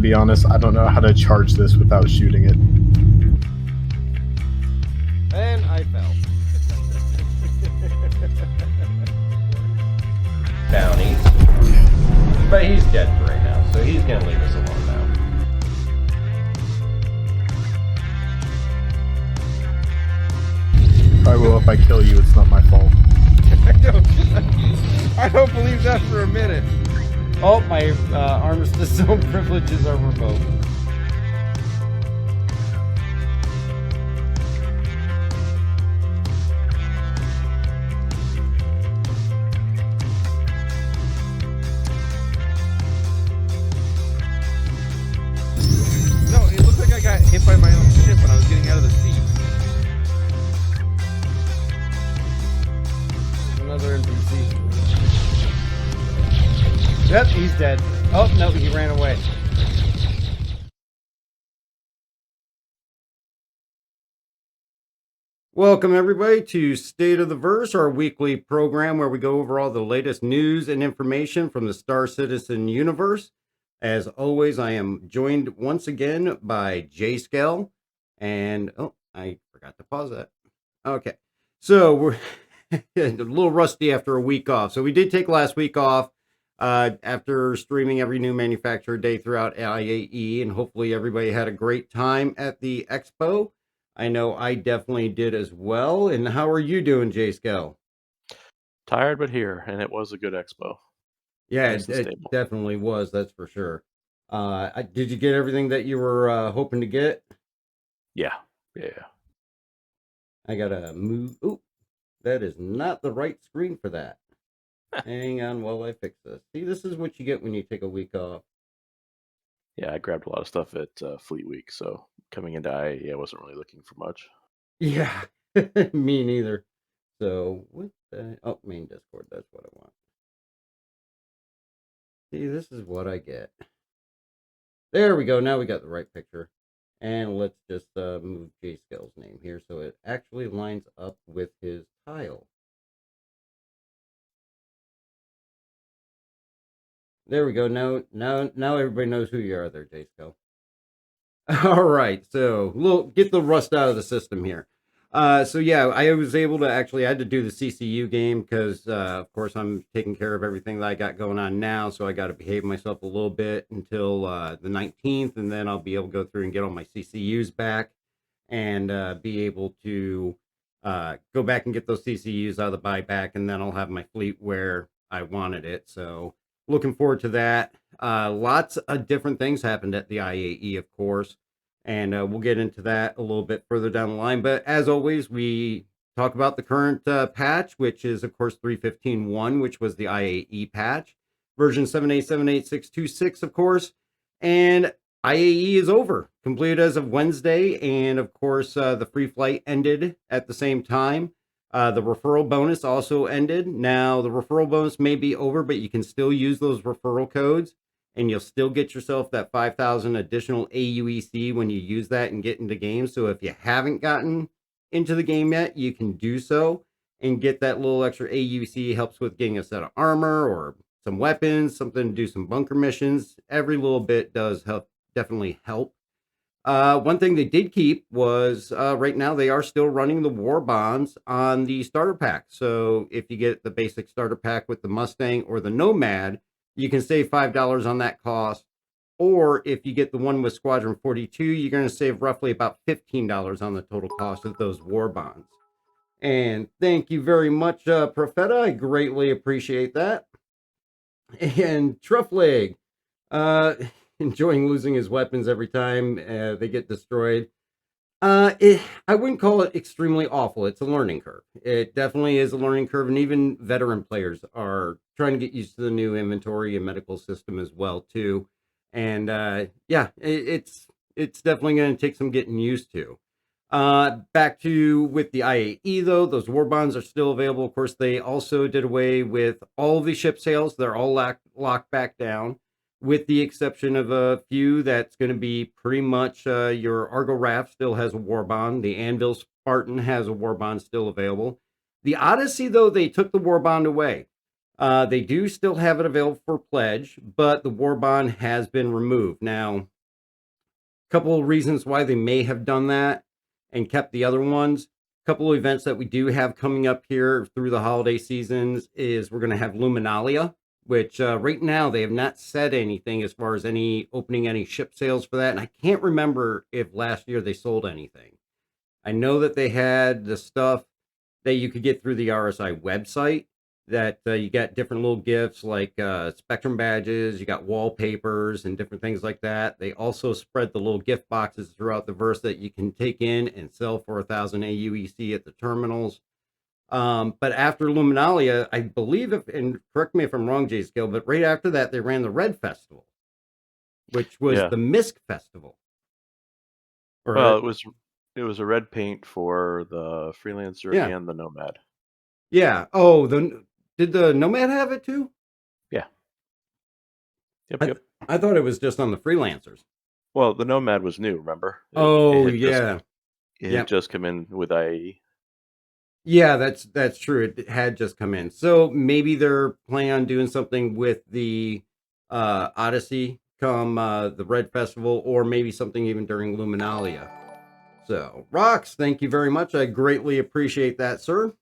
be honest, I don't know how to charge this without shooting it. And I fell. Bounties. But he's dead for right now, so he's gonna leave us alone now. I will if I kill you, it's not my fault. I don't believe that for a minute. Oh, my Armistice Zone privileges are revoked. No, it looks like I got hit by my own ship when I was getting out of the seat. Another NPC. Yep, he's dead. Oh, no, he ran away. Welcome, everybody, to State of the Verse, our weekly program where we go over all the latest news and information from the Star Citizen universe. As always, I am joined once again by J-Scale. And, oh, I forgot to pause that. Okay, so we're a little rusty after a week off. So we did take last week off after streaming every new manufacturer day throughout IAE, and hopefully everybody had a great time at the expo. I know I definitely did as well. And how are you doing, J-Scale? Tired but here, and it was a good expo. Yeah, Nice and it stable. definitely was, that's for sure. Did you get everything that you were hoping to get? Yeah. I gotta move. Ooh, that is not the right screen for that. Hang on while I fix this. See, this is what you get when you take a week off. Yeah, I grabbed a lot of stuff at Fleet Week, so coming into IAE, I wasn't really looking for much. Yeah, me neither. So, what the... Oh, main Discord, that's what I want. See, this is what I get. There we go. Now we got the right picture. And let's just move J-Scale's name here so it actually lines up with his tile. There we go. Now everybody knows who you are there, J-Scale. All right, so get the rust out of the system here. So yeah, I was able to I had to do the CCU game because, of course, I'm taking care of everything that I got going on now. So I got to behave myself a little bit until the 19th, and then I'll be able to go through and get all my CCUs back and be able to go back and get those CCUs out of the buyback, and then I'll have my fleet where I wanted it. So looking forward to that. Lots of different things happened at the IAE, of course. And we'll get into that a little bit further down the line. But as always, we talk about the current patch, which is, of course, 3.15.1, which was the IAE patch, version 7878626, of course. And IAE is over, completed as of Wednesday. And, of course, the free flight ended at the same time. The referral bonus also ended. Now, the referral bonus may be over, but you can still use those referral codes, and you'll still get yourself that 5,000 additional AUEC when you use that and get into games. So if you haven't gotten into the game yet, you can do so and get that little extra AUEC. Helps with getting a set of armor or some weapons, something to do some bunker missions. Every little bit does help, definitely help. One thing they did keep was right now they are still running the war bonds on the starter pack. So if you get the basic starter pack with the Mustang or the Nomad, you can save $5 on that cost. Or if you get the one with Squadron 42, you're going to save roughly about $15 on the total cost of those war bonds. And thank you very much, Profeta. I greatly appreciate that. And Truffleg, enjoying losing his weapons every time they get destroyed. I wouldn't call it extremely awful. It's a learning curve. It definitely is a learning curve, and even veteran players are trying to get used to the new inventory and medical system as well too. And yeah, it's definitely going to take some getting used to. Back to with the IAE though, those war bonds are still available. Of course, they also did away with all of the ship sales. They're all locked back down, with the exception of a few. That's going to be pretty much your Argo Raft still has a war bond. The Anvil Spartan has a war bond still available. The Odyssey, though, they took the war bond away. They do still have it available for pledge, but the war bond has been removed. Now, a couple of reasons why they may have done that and kept the other ones. A couple of events that we do have coming up here through the holiday seasons is we're going to have Luminalia, which right now they have not said anything as far as any opening any ship sales for that. And I can't remember if last year they sold anything. I know that they had the stuff that you could get through the RSI website that you got different little gifts like Spectrum badges, you got wallpapers and different things like that. They also spread the little gift boxes throughout the verse that you can take in and sell for 1,000 AUEC at the terminals. But after Luminalia, I believe, if, and correct me if I'm wrong, J Skill, but right after that, they ran the Red Festival, which was Yeah. the Misc Festival. Or, Well, it was a red paint for the Freelancer Yeah. and the Nomad. yeah. Oh, did the Nomad have it too? Yeah. Yep. I thought it was just on the freelancers. Well, the Nomad was new, remember? Oh, had yeah. It Yep. had just come in with IAE. Yeah, that's true. It had just come in. So maybe they're planning on doing something with the Odyssey come the Red Festival, or maybe something even during Luminalia. So, Rox, thank you very much. I greatly appreciate that, sir.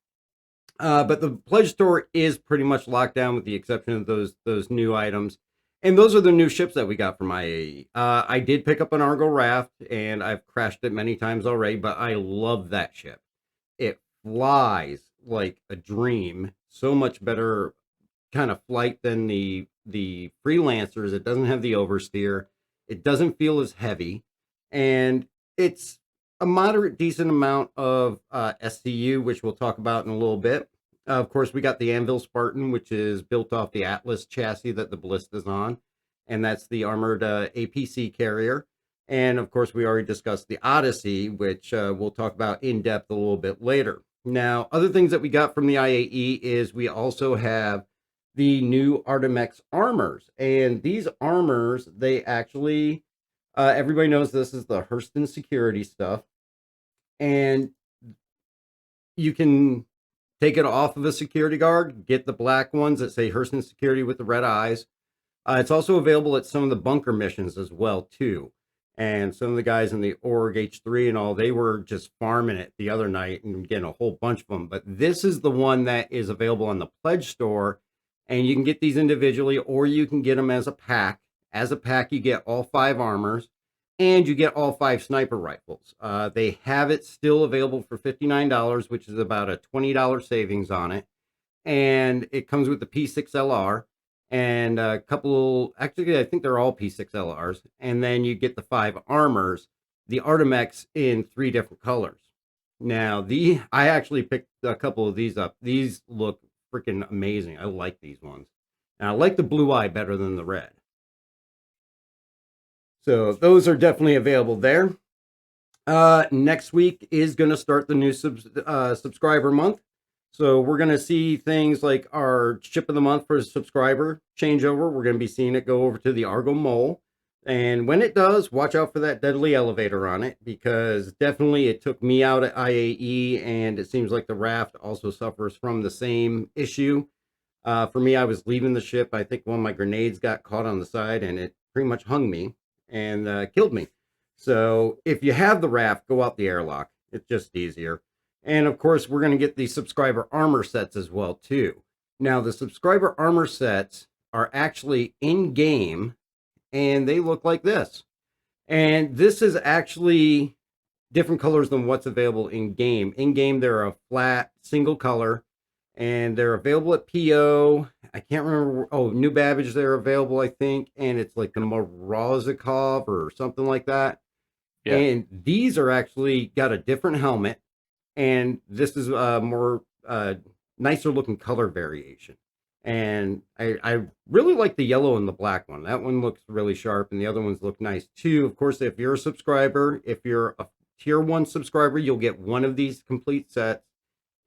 But the pledge store is pretty much locked down with the exception of those new items. And those are the new ships that we got from IAE. I did pick up an Argo Raft, and I've crashed it many times already, but I love that ship. It flies like a dream. So much better kind of flight than the freelancers. It doesn't have the oversteer. It doesn't feel as heavy, and it's a moderate, decent amount of SCU, which we'll talk about in a little bit. Of course, we got the Anvil Spartan, which is built off the Atlas chassis that the Ballista's on, and that's the armored APC carrier. And of course, we already discussed the Odyssey, which we'll talk about in depth a little bit later. Now, other things that we got from the IAE is we also have the new Artemex armors. And these armors, they actually, everybody knows this is the Hurston security stuff. And you can take it off of a security guard, get the black ones that say Hurston security with the red eyes. It's also available at some of the bunker missions as well, too. And some of the guys in the Org H3 and all, they were just farming it the other night and getting a whole bunch of them. But this is the one that is available on the Pledge store. And you can get these individually, or you can get them as a pack. As a pack, you get all 5 armors, and you get all 5 sniper rifles. They have it still available for $59, which is about a $20 savings on it. And it comes with the P6LR and a couple, actually, I think they're all P6LRs. And then you get the 5 armors, the Artemex in 3 different colors. Now, I actually picked a couple of these up. These look freaking amazing. I like these ones. And I like the blue eye better than the red. So those are definitely available there. Next week is going to start the new subscriber month. So we're going to see things like our ship of the month for a subscriber changeover. We're going to be seeing it go over to the Argo Mole. And when it does, watch out for that deadly elevator on it, because definitely it took me out at IAE, and it seems like the raft also suffers from the same issue. For me, I was leaving the ship. I think one of my grenades got caught on the side, and it pretty much hung me and killed me. So if you have the raft, go out the airlock. It's just easier. And of course, we're going to get the subscriber armor sets as well, too. Now, the subscriber armor sets are actually in-game, and they look like this. And this is actually different colors than what's available in-game. In-game, they're a flat, single color, and they're available at PO. I can't remember. Oh, New Babbage, they're available, I think, and it's like the Morozikov or something like that. Yeah. And these are actually got a different helmet, and this is a more nicer looking color variation. And I really like the yellow and the black one. That one looks really sharp, and the other ones look nice too. Of course, if you're a subscriber, if you're a tier 1 subscriber, you'll get one of these complete sets.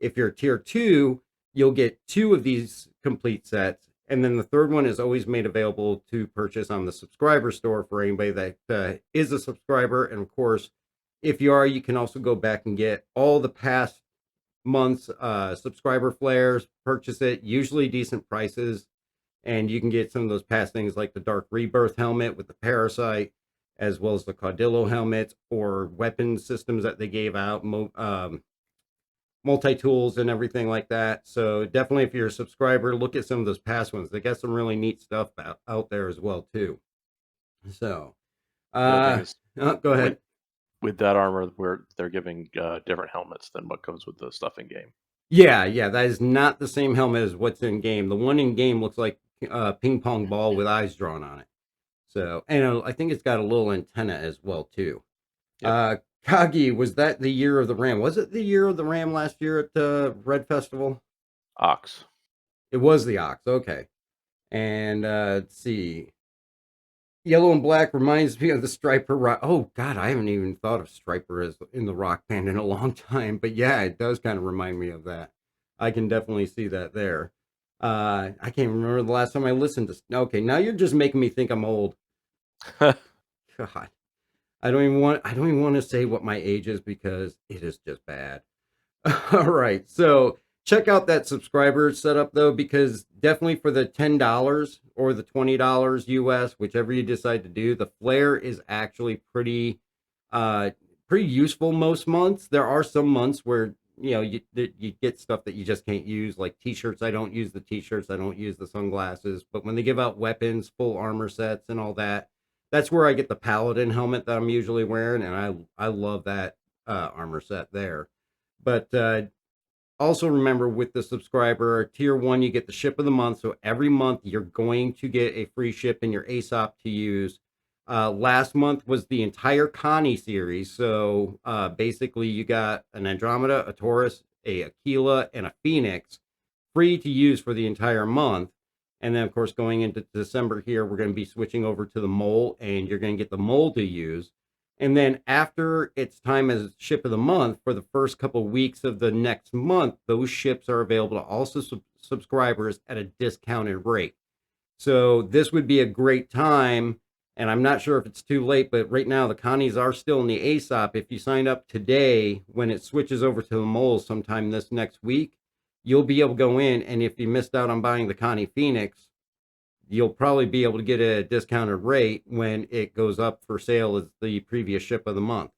If you're tier 2, you'll get 2 of these complete sets. And then the third one is always made available to purchase on the subscriber store for anybody that is a subscriber. And of course, if you are, you can also go back and get all the past month's subscriber flares, purchase it, usually decent prices. And you can get some of those past things like the Dark Rebirth helmet with the Parasite, as well as the Caudillo helmets or weapon systems that they gave out, multi-tools and everything like that. So definitely, if you're a subscriber, look at some of those past ones. They got some really neat stuff out there as well too. So The other thing is, go ahead. with that armor, where they're giving different helmets than what comes with the stuff in game. Yeah, that is not the same helmet as what's in game. The one in game looks like a ping pong ball with eyes drawn on it. So, and I think it's got a little antenna as well too. Yep. Kagi, was that the year of the Ram? Was it the year of the Ram last year at the Red Festival? Ox. It was the Ox. Okay. And let's see. Yellow and black reminds me of the Striper rock. Oh God, I haven't even thought of Striper as in the Rock Band in a long time. But yeah, it does kind of remind me of that. I can definitely see that there. I can't remember the last time I listened to. Okay, now you're just making me think I'm old. God, I don't even want to say what my age is because it is just bad. All right, so check out that subscriber setup though, because definitely for the $10 or the $20 US, whichever you decide to do, the flare is actually pretty useful most months. There are some months where you get stuff that you just can't use, like t-shirts. I don't use the t-shirts, I don't use the sunglasses, but when they give out weapons, full armor sets and all that, that's where I get the Paladin helmet that I'm usually wearing, and I love that armor set there. But also remember, with the subscriber tier 1, you get the ship of the month. So every month you're going to get a free ship in your ASOP to use. Last month was the entire Connie series. So basically you got an Andromeda, a Taurus, a Aquila, and a Phoenix free to use for the entire month. And then, of course, going into December here, we're going to be switching over to the Mole, and you're going to get the Mole to use. And then after it's time as ship of the month, for the first couple of weeks of the next month, those ships are available to all subscribers at a discounted rate. So this would be a great time. And I'm not sure if it's too late, but right now the Connies are still in the ASOP. If you sign up today, when it switches over to the Moles sometime this next week, you'll be able to go in. And if you missed out on buying the Connie Phoenix, you'll probably be able to get a discounted rate when it goes up for sale as the previous ship of the month.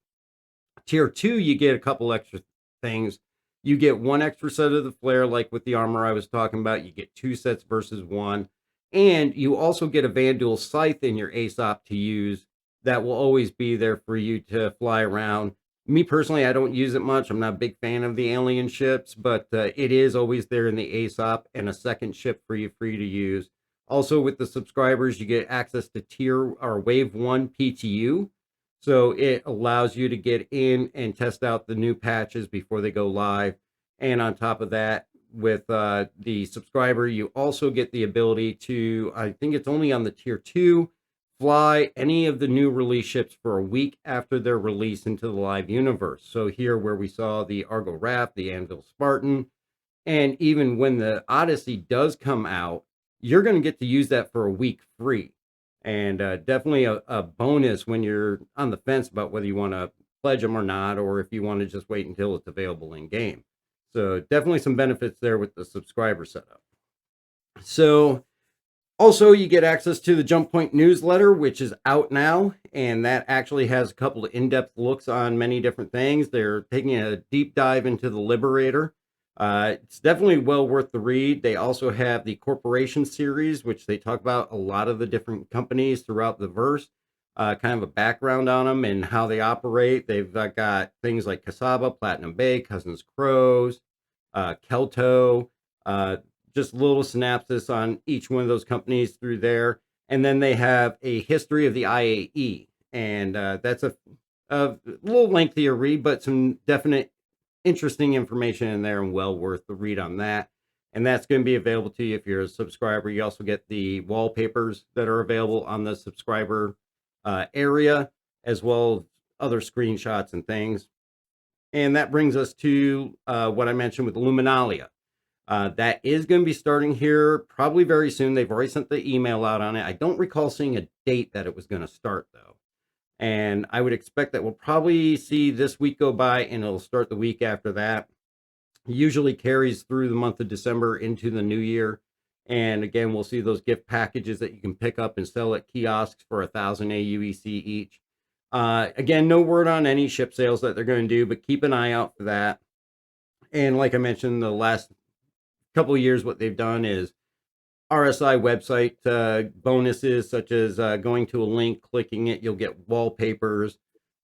Tier 2, you get a couple extra things. You get one extra set of the flare, like with the armor I was talking about. You get 2 sets versus 1. And you also get a Vanduul scythe in your ASOP to use that will always be there for you to fly around. Me personally, I don't use it much. I'm not a big fan of the alien ships, but it is always there in the ASOP, and a second ship for you free to use. Also, with the subscribers, you get access to tier or wave 1 PTU. So it allows you to get in and test out the new patches before they go live. And on top of that, with the subscriber, you also get the ability to, I think it's only on the tier 2, fly any of the new release ships for a week after their release into the live universe. So here, where we saw the Argo Raft, the Anvil Spartan, and even when the Odyssey does come out, you're going to get to use that for a week free. And definitely a bonus when you're on the fence about whether you want to pledge them or not, or if you want to just wait until it's available in game. So definitely some benefits there with the subscriber setup. So also, you get access to the Jump Point newsletter, which is out now, and that actually has a couple of in-depth looks on many different things. They're taking a deep dive into the Liberator. It's definitely well worth the read. They also have the Corporation series, which they talk about a lot of the different companies throughout the verse, kind of a background on them and how they operate. They've got things like Kasaba, Platinum Bay, Cousins Crows, Kelto, just a little synopsis on each one of those companies through there. And then they have a history of the IAE. And that's a little lengthier read, but some definite interesting information in there and well worth the read on that. And that's going to be available to you if you're a subscriber. You also get the wallpapers that are available on the subscriber area, as well as other screenshots and things. And that brings us to what I mentioned with Luminalia. That is going to be starting here probably very soon. They've already sent the email out on it. I don't recall seeing a date that it was going to start, though. And I would expect that we'll probably see this week go by and it'll start the week after that. Usually carries through the month of December into the new year. And again, we'll see those gift packages that you can pick up and sell at kiosks for 1,000 AUEC each. Again, no word on any ship sales that they're going to do, but keep an eye out for that. And like I mentioned, the last couple of years, what they've done is RSI website bonuses, such as going to a link, clicking it, you'll get wallpapers.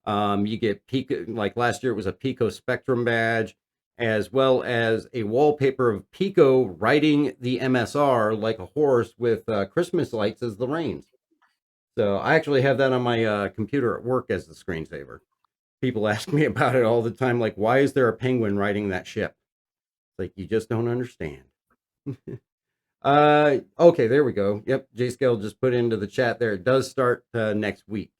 You get Pico, like last year it was a Pico Spectrum badge, as well as a wallpaper of Pico riding the MSR like a horse with Christmas lights as the reins. So I actually have that on my computer at work as the screensaver. People ask me about it all the time, like, why is there a penguin riding that ship? It's like, you just don't understand. Okay, there we go. Yep, Jscale just put into the chat there. It does start next week.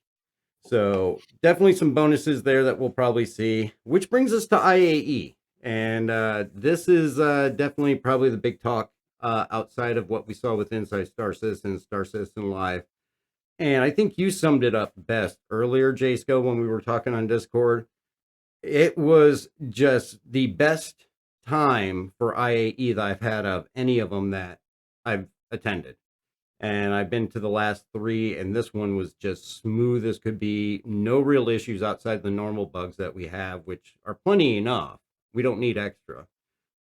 So definitely some bonuses there that we'll probably see, which brings us to IAE. And this is definitely probably the big talk outside of what we saw with Inside Star Citizen, Star Citizen Live. And I think you summed it up best earlier, Jsco, when we were talking on Discord. It was just the best time for IAE that I've had of any of them that I've attended. And I've been to the last three, and this one was just smooth as could be. No real issues outside the normal bugs that we have, which are plenty enough. We don't need extra.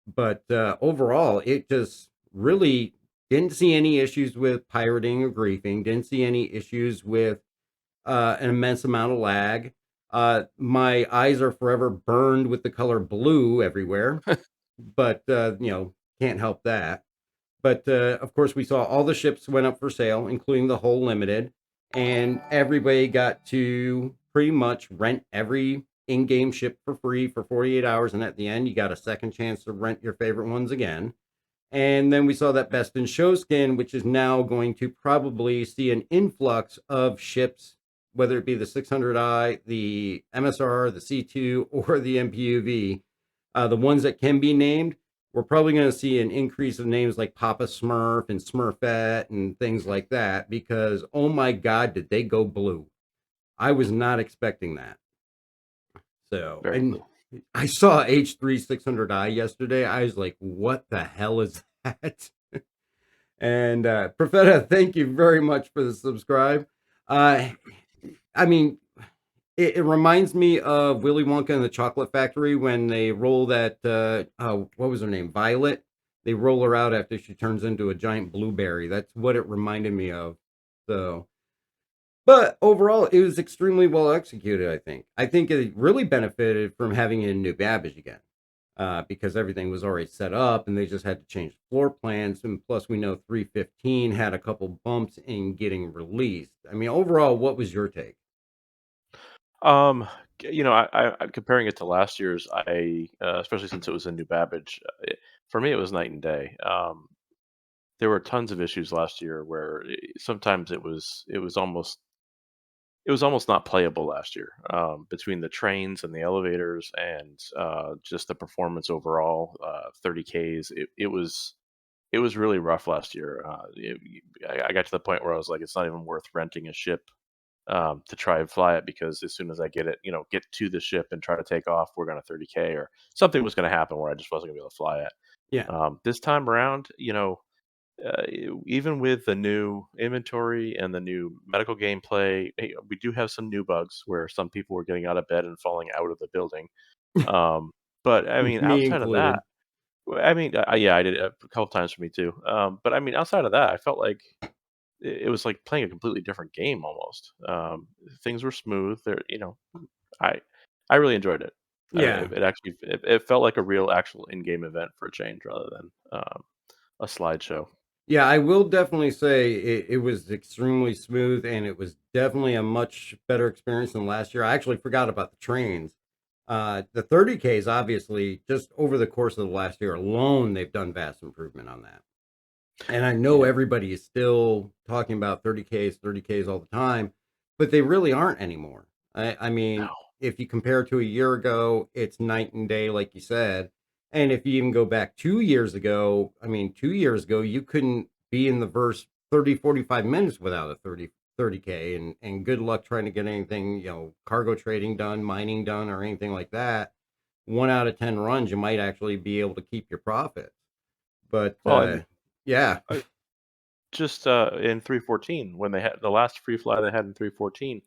But overall, it just really didn't see any issues with pirating or griefing. Didn't see any issues with an immense amount of lag. My eyes are forever burned with the color blue everywhere, but can't help that. But of course, we saw all the ships went up for sale, including the whole limited, and everybody got to pretty much rent every in-game ship for free for 48 hours, and at the end, you got a second chance to rent your favorite ones again. And then we saw that Best in Show skin, which is now going to probably see an influx of ships, whether it be the 600i, the MSR, the C2, or the MPUV. The ones that can be named, we're probably going to see an increase of names like Papa Smurf and Smurfette and things like that, because, oh my God, did they go blue. I was not expecting that. So, Very and blue. I saw H3 600i yesterday. I was like, what the hell is that? And Profeta, thank you very much for the subscribe. I mean, it reminds me of Willy Wonka and the Chocolate Factory when they roll that, what was her name? Violet. They roll her out after she turns into a giant blueberry. That's what it reminded me of. So, but overall, it was extremely well executed, I think. I think it really benefited from having a new Babbage again. Because everything was already set up and they just had to change floor plans. And plus, we know 315 had a couple bumps in getting released. I mean, overall, what was your take? Comparing it to last year's, especially since it was a new Babbage, for me it was night and day. There were tons of issues last year where sometimes it was almost not playable last year, between the trains and the elevators and just the performance overall. 30Ks, it was really rough last year. I got to the point where I was like, it's not even worth renting a ship to try and fly it, because as soon as I get to the ship and try to take off, we're going to 30K or something was going to happen where I just wasn't going to be able to fly it. Yeah. This time around, even with the new inventory and the new medical gameplay, we do have some new bugs where some people were getting out of bed and falling out of the building. Um, but I mean, Me outside of that, included. yeah, I did it a couple times for me too. But I mean, outside of that, I felt like it was like playing a completely different game almost. Things were smooth. I I really enjoyed it. Yeah. It felt like a real actual in-game event for a change rather than a slideshow. Yeah, I will definitely say it was extremely smooth and it was definitely a much better experience than last year. I actually forgot about the trains. The 30Ks, obviously, just over the course of the last year alone, they've done vast improvement on that. And I know Yeah. everybody is still talking about 30Ks all the time, but they really aren't anymore. I No. mean, if you compare to a year ago, it's night and day, like you said. And if you even go back 2 years ago, I mean, 2 years ago, you couldn't be in the verse 30, 45 minutes without a 30K. And good luck trying to get anything, cargo trading done, mining done, or anything like that. 1 out of 10 runs, you might actually be able to keep your profits. But Well, and yeah, just in 314 when they had the last free fly they had in 314,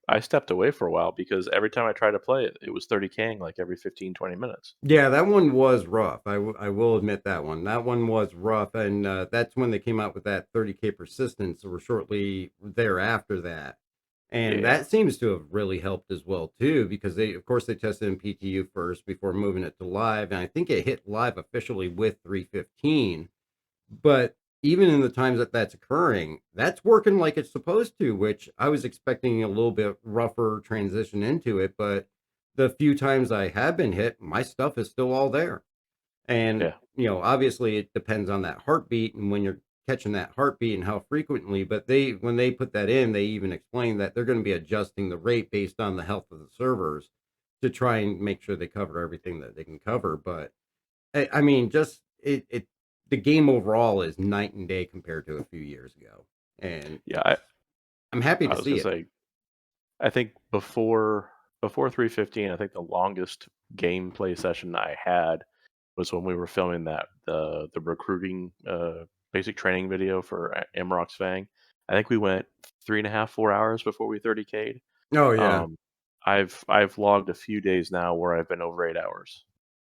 I stepped away for a while because every time I tried to play it, it was 30K'ing like every 15-20 minutes. yeah, that one was rough. I will admit that one. That one was rough, and that's when they came out with that 30K persistence, or shortly thereafter that. And Yeah. that seems to have really helped as well too, because they, of course, they tested in PTU first before moving it to live, and I think it hit live officially with 315. But even in the times that that's occurring, that's working like it's supposed to, which I was expecting a little bit rougher transition into it. But the few times I have been hit, my stuff is still all there. And, Yeah. obviously it depends on that heartbeat and when you're catching that heartbeat and how frequently. But when they put that in, they even explain that they're going to be adjusting the rate based on the health of the servers to try and make sure they cover everything that they can cover. But I mean, just the game overall is night and day compared to a few years ago, and Yeah, I'm happy to I was see gonna it. say, I think before 315, I think the longest gameplay session I had was when we were filming the recruiting basic training video for Amrock's Fang. I think we went 3.5, 4 hours before we 30K'd. Oh yeah, Um, I've logged a few days now where I've been over 8 hours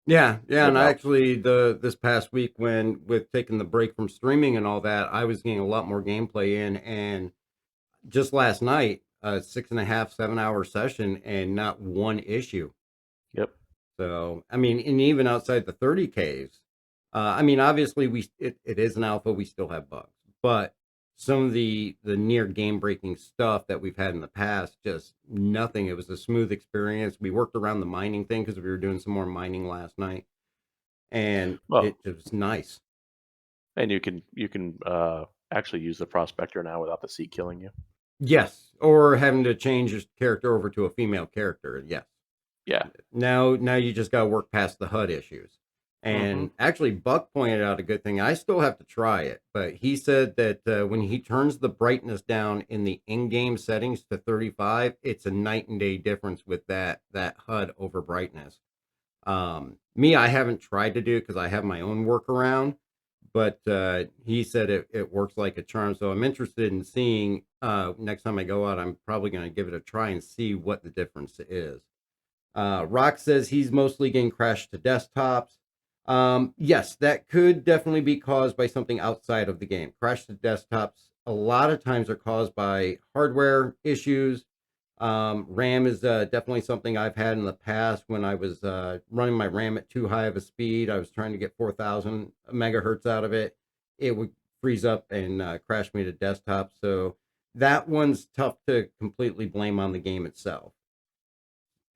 yeah, and I without. actually this past week when with taking the break from streaming and all that, I was getting a lot more gameplay in, and just last night, a 6.5, 7 hour session, and not one issue. Yep. So, I mean, and even outside the 30Ks, I mean, obviously it is an alpha, we still have bugs, but some of the near game breaking stuff that we've had in the past, just nothing. It was a smooth experience. We worked around the mining thing because we were doing some more mining last night, and Well, it was nice. and you can actually use the prospector now without the seat killing you. Yes, or having to change your character over to a female character. Yes. Yeah. Now you just got to work past the HUD issues. Hmm. And actually, Buck pointed out a good thing. I still have to try it, but he said that when he turns the brightness down in the in-game settings to 35, it's a night and day difference with that HUD over brightness. Me, I haven't tried to do it because I have my own workaround, but he said it works like a charm. So I'm interested in seeing next time I go out. I'm probably going to give it a try and see what the difference is. Rock says he's mostly getting crashed to desktops. Yes, that could definitely be caused by something outside of the game. Crash to desktops a lot of times are caused by hardware issues. RAM is definitely something I've had in the past when I was running my RAM at too high of a speed. I was trying to get 4,000 megahertz out of it. It would freeze up and crash me to desktop. So that one's tough to completely blame on the game itself.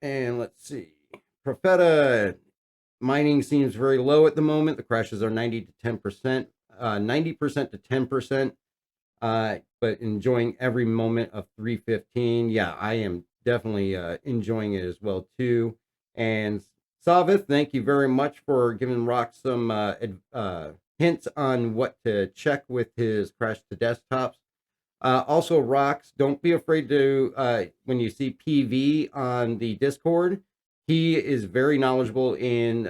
And let's see. Profeta mining seems very low at the moment. The crashes are 90 to 10%, 90% to 10%. But enjoying every moment of 315. Yeah, I am definitely enjoying it as well too. And Savith, thank you very much for giving Rock some hints on what to check with his crash to desktops. Also, Rocks, don't be afraid to, when you see PV on the Discord, he is very knowledgeable in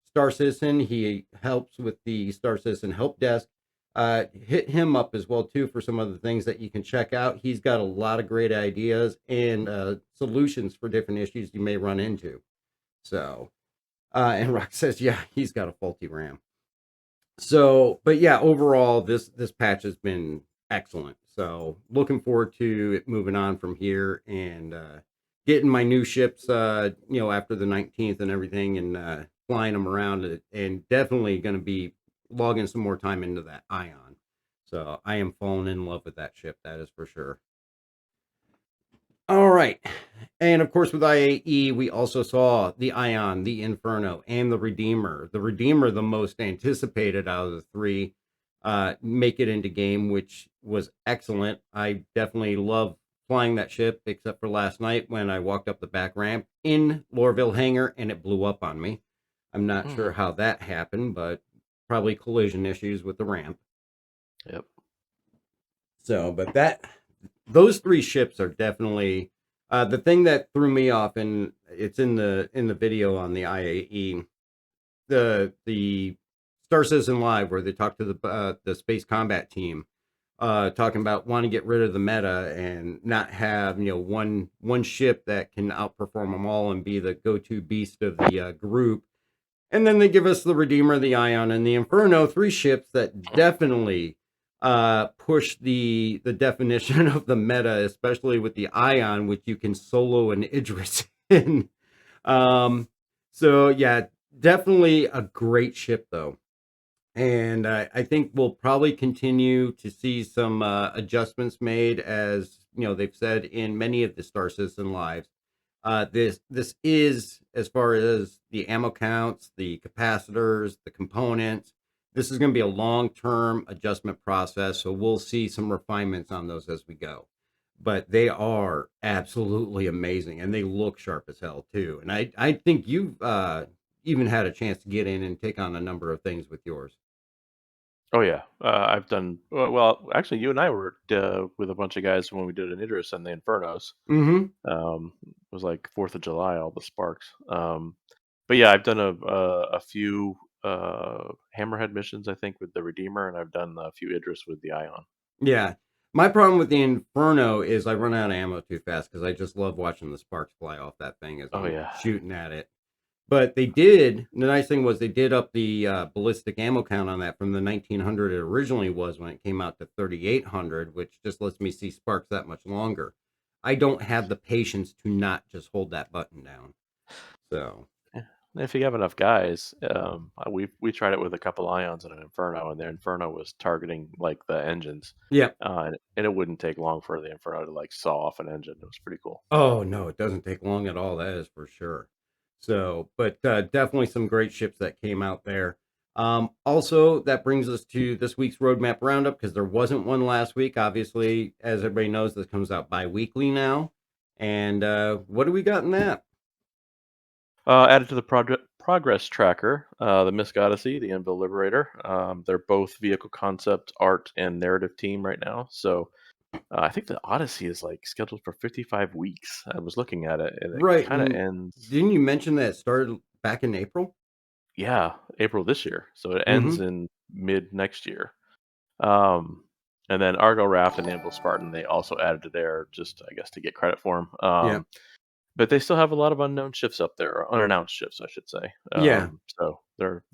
Star Citizen. He helps with the Star Citizen help desk. Hit him up as well, too, for some other things that you can check out. He's got a lot of great ideas and solutions for different issues you may run into. So, and Rock says, yeah, he's got a faulty RAM. So, but yeah, overall, this patch has been excellent. So, looking forward to it moving on from here and getting my new ships, after the 19th and everything, and flying them around, and definitely going to be logging some more time into that Ion. So, I am falling in love with that ship. That is for sure. All right. And of course, with IAE, we also saw the Ion, the Inferno, and the Redeemer. The Redeemer, the most anticipated out of the three, make it into game, which was excellent. I definitely love flying that ship, except for last night when I walked up the back ramp in Lorville Hangar and it blew up on me. I'm not Hmm. sure how that happened, but probably collision issues with the ramp. Yep. So, but those three ships are definitely The thing that threw me off, and it's in the video on the IAE, the Star Citizen Live, where they talk to the space combat team, talking about wanting to get rid of the meta and not have one ship that can outperform them all and be the go-to beast of the group. And then they give us the Redeemer, the Ion, and the Inferno, three ships that definitely push the definition of the meta, especially with the Ion, which you can solo an Idris in. Um, so yeah, definitely a great ship though. And I think we'll probably continue to see some adjustments made, as they've said in many of the Star Citizen lives. This is, as far as the ammo counts, the capacitors, the components. This is going to be a long-term adjustment process, so we'll see some refinements on those as we go. But they are absolutely amazing, and they look sharp as hell too. And I think you've even had a chance to get in and take on a number of things with yours. Oh yeah, I've done well. Actually, you and I were with a bunch of guys when we did an Idris and the Infernos. Mm-hmm. It was like 4th of July, all the sparks. But yeah, I've done a few Hammerhead missions, I think, with the Redeemer, and I've done a few Idris with the Ion. Yeah. My problem with the Inferno is I run out of ammo too fast because I just love watching the sparks fly off that thing as Oh I'm yeah, shooting at it. But the nice thing was they did up the ballistic ammo count on that from the 1900 it originally was when it came out to 3800, which just lets me see sparks that much longer. I don't have the patience to not just hold that button down. So, yeah. And if you have enough guys, we tried it with a couple Ions and an Inferno, and the Inferno was targeting like the engines, yeah. and it wouldn't take long for the Inferno to like saw off an engine. It was pretty cool. Oh, no, it doesn't take long at all, that is for sure. So, but definitely some great ships that came out there. Also, that brings us to this week's roadmap roundup because there wasn't one last week. Obviously, as everybody knows, this comes out bi-weekly now. And what do we got in that? Added to the progress tracker, the Misk Odyssey, the Anvil Liberator. They're both vehicle concept, art, and narrative team right now. So I think the Odyssey is like scheduled for 55 weeks. I was looking at it, and it Right. kind of And ends, didn't you mention that it started back in April? yeah, April this year. So it Mm-hmm. ends in mid next year. Um, and then Argo Raft and Anvil Spartan, they also added to there just, I guess, to get credit for them. Yeah. But they still have a lot of unknown shifts up there, or unannounced shifts, I should say. Yeah. So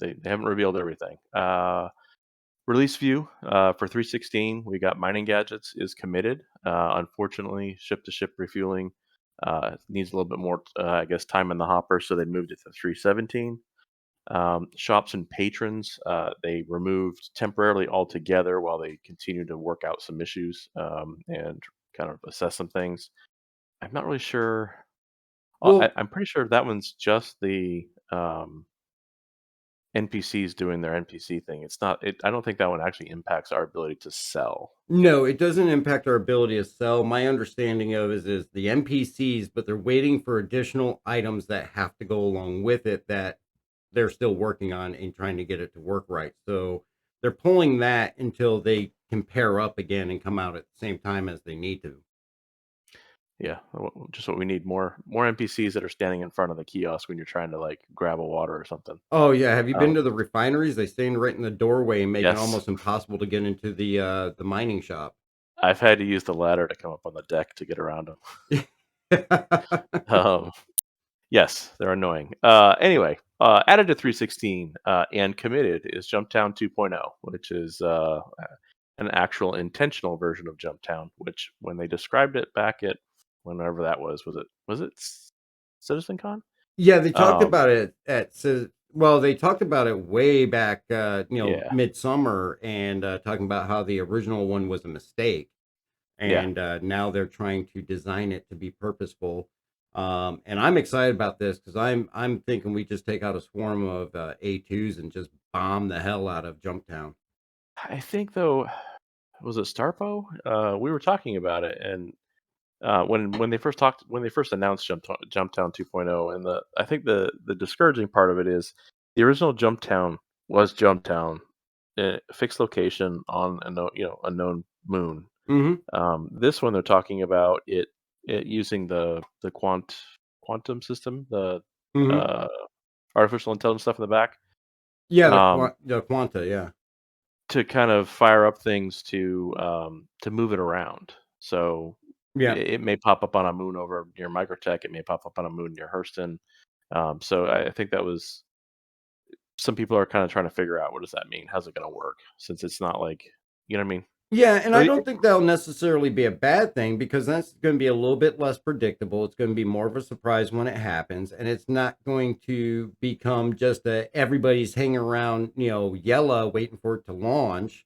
they haven't revealed everything. Release view for 316, we got mining gadgets is committed. Unfortunately, ship to ship refueling needs a little bit more, I guess, time in the hopper, so they moved it to 317. Shops and patrons, they removed temporarily altogether while they continue to work out some issues and kind of assess some things. I'm not really sure. Well, I'm pretty sure that one's just the NPCs doing their NPC thing. It's not. I don't think that one actually impacts our ability to sell. no, it doesn't impact our ability to sell. My understanding of is the NPCs, but they're waiting for additional items that have to go along with it that they're still working on and trying to get it to work right. So they're pulling that until they can pair up again and come out at the same time as they need to. Yeah, just what we need, more NPCs that are standing in front of the kiosk when you're trying to like grab a water or something. Oh yeah, have you been Um, to the refineries? They stand right in the doorway and make it yes, almost impossible to get into the mining shop. I've had to use the ladder to come up on the deck to get around them. Um, yes, they're annoying. Anyway, added to 316 and committed is Jumptown 2.0, which is an actual intentional version of Jumptown. Which, when they described it back at whenever that was it CitizenCon? Yeah, they talked Um, about it well, they talked about it way back, yeah, midsummer, and talking about how the original one was a mistake, yeah. and now they're trying to design it to be purposeful. And I'm excited about this because I'm thinking we just take out a swarm of A2s and just bomb the hell out of Jumptown. I think though, was it Starpo? We were talking about it, and when they first announced Jumptown 2.0, and I think the discouraging part of it is the original Jumptown was Jumptown, fixed location on a known moon. Hmm. This one they're talking about it using the quantum system, the Hmm. uh, artificial intelligence stuff in the back, Yeah, um, the Quanta, yeah. to kind of fire up things to move it around. So Yeah. it may pop up on a moon over near Microtech. It may pop up on a moon near Hurston. So I think that was some people are kind of trying to figure out, what does that mean? How's it going to work? Since it's not like, you know what I mean? Yeah, and Or I don't think that'll necessarily be a bad thing because that's going to be a little bit less predictable. It's going to be more of a surprise when it happens, and it's not going to become just everybody's hanging around, Yella waiting for it to launch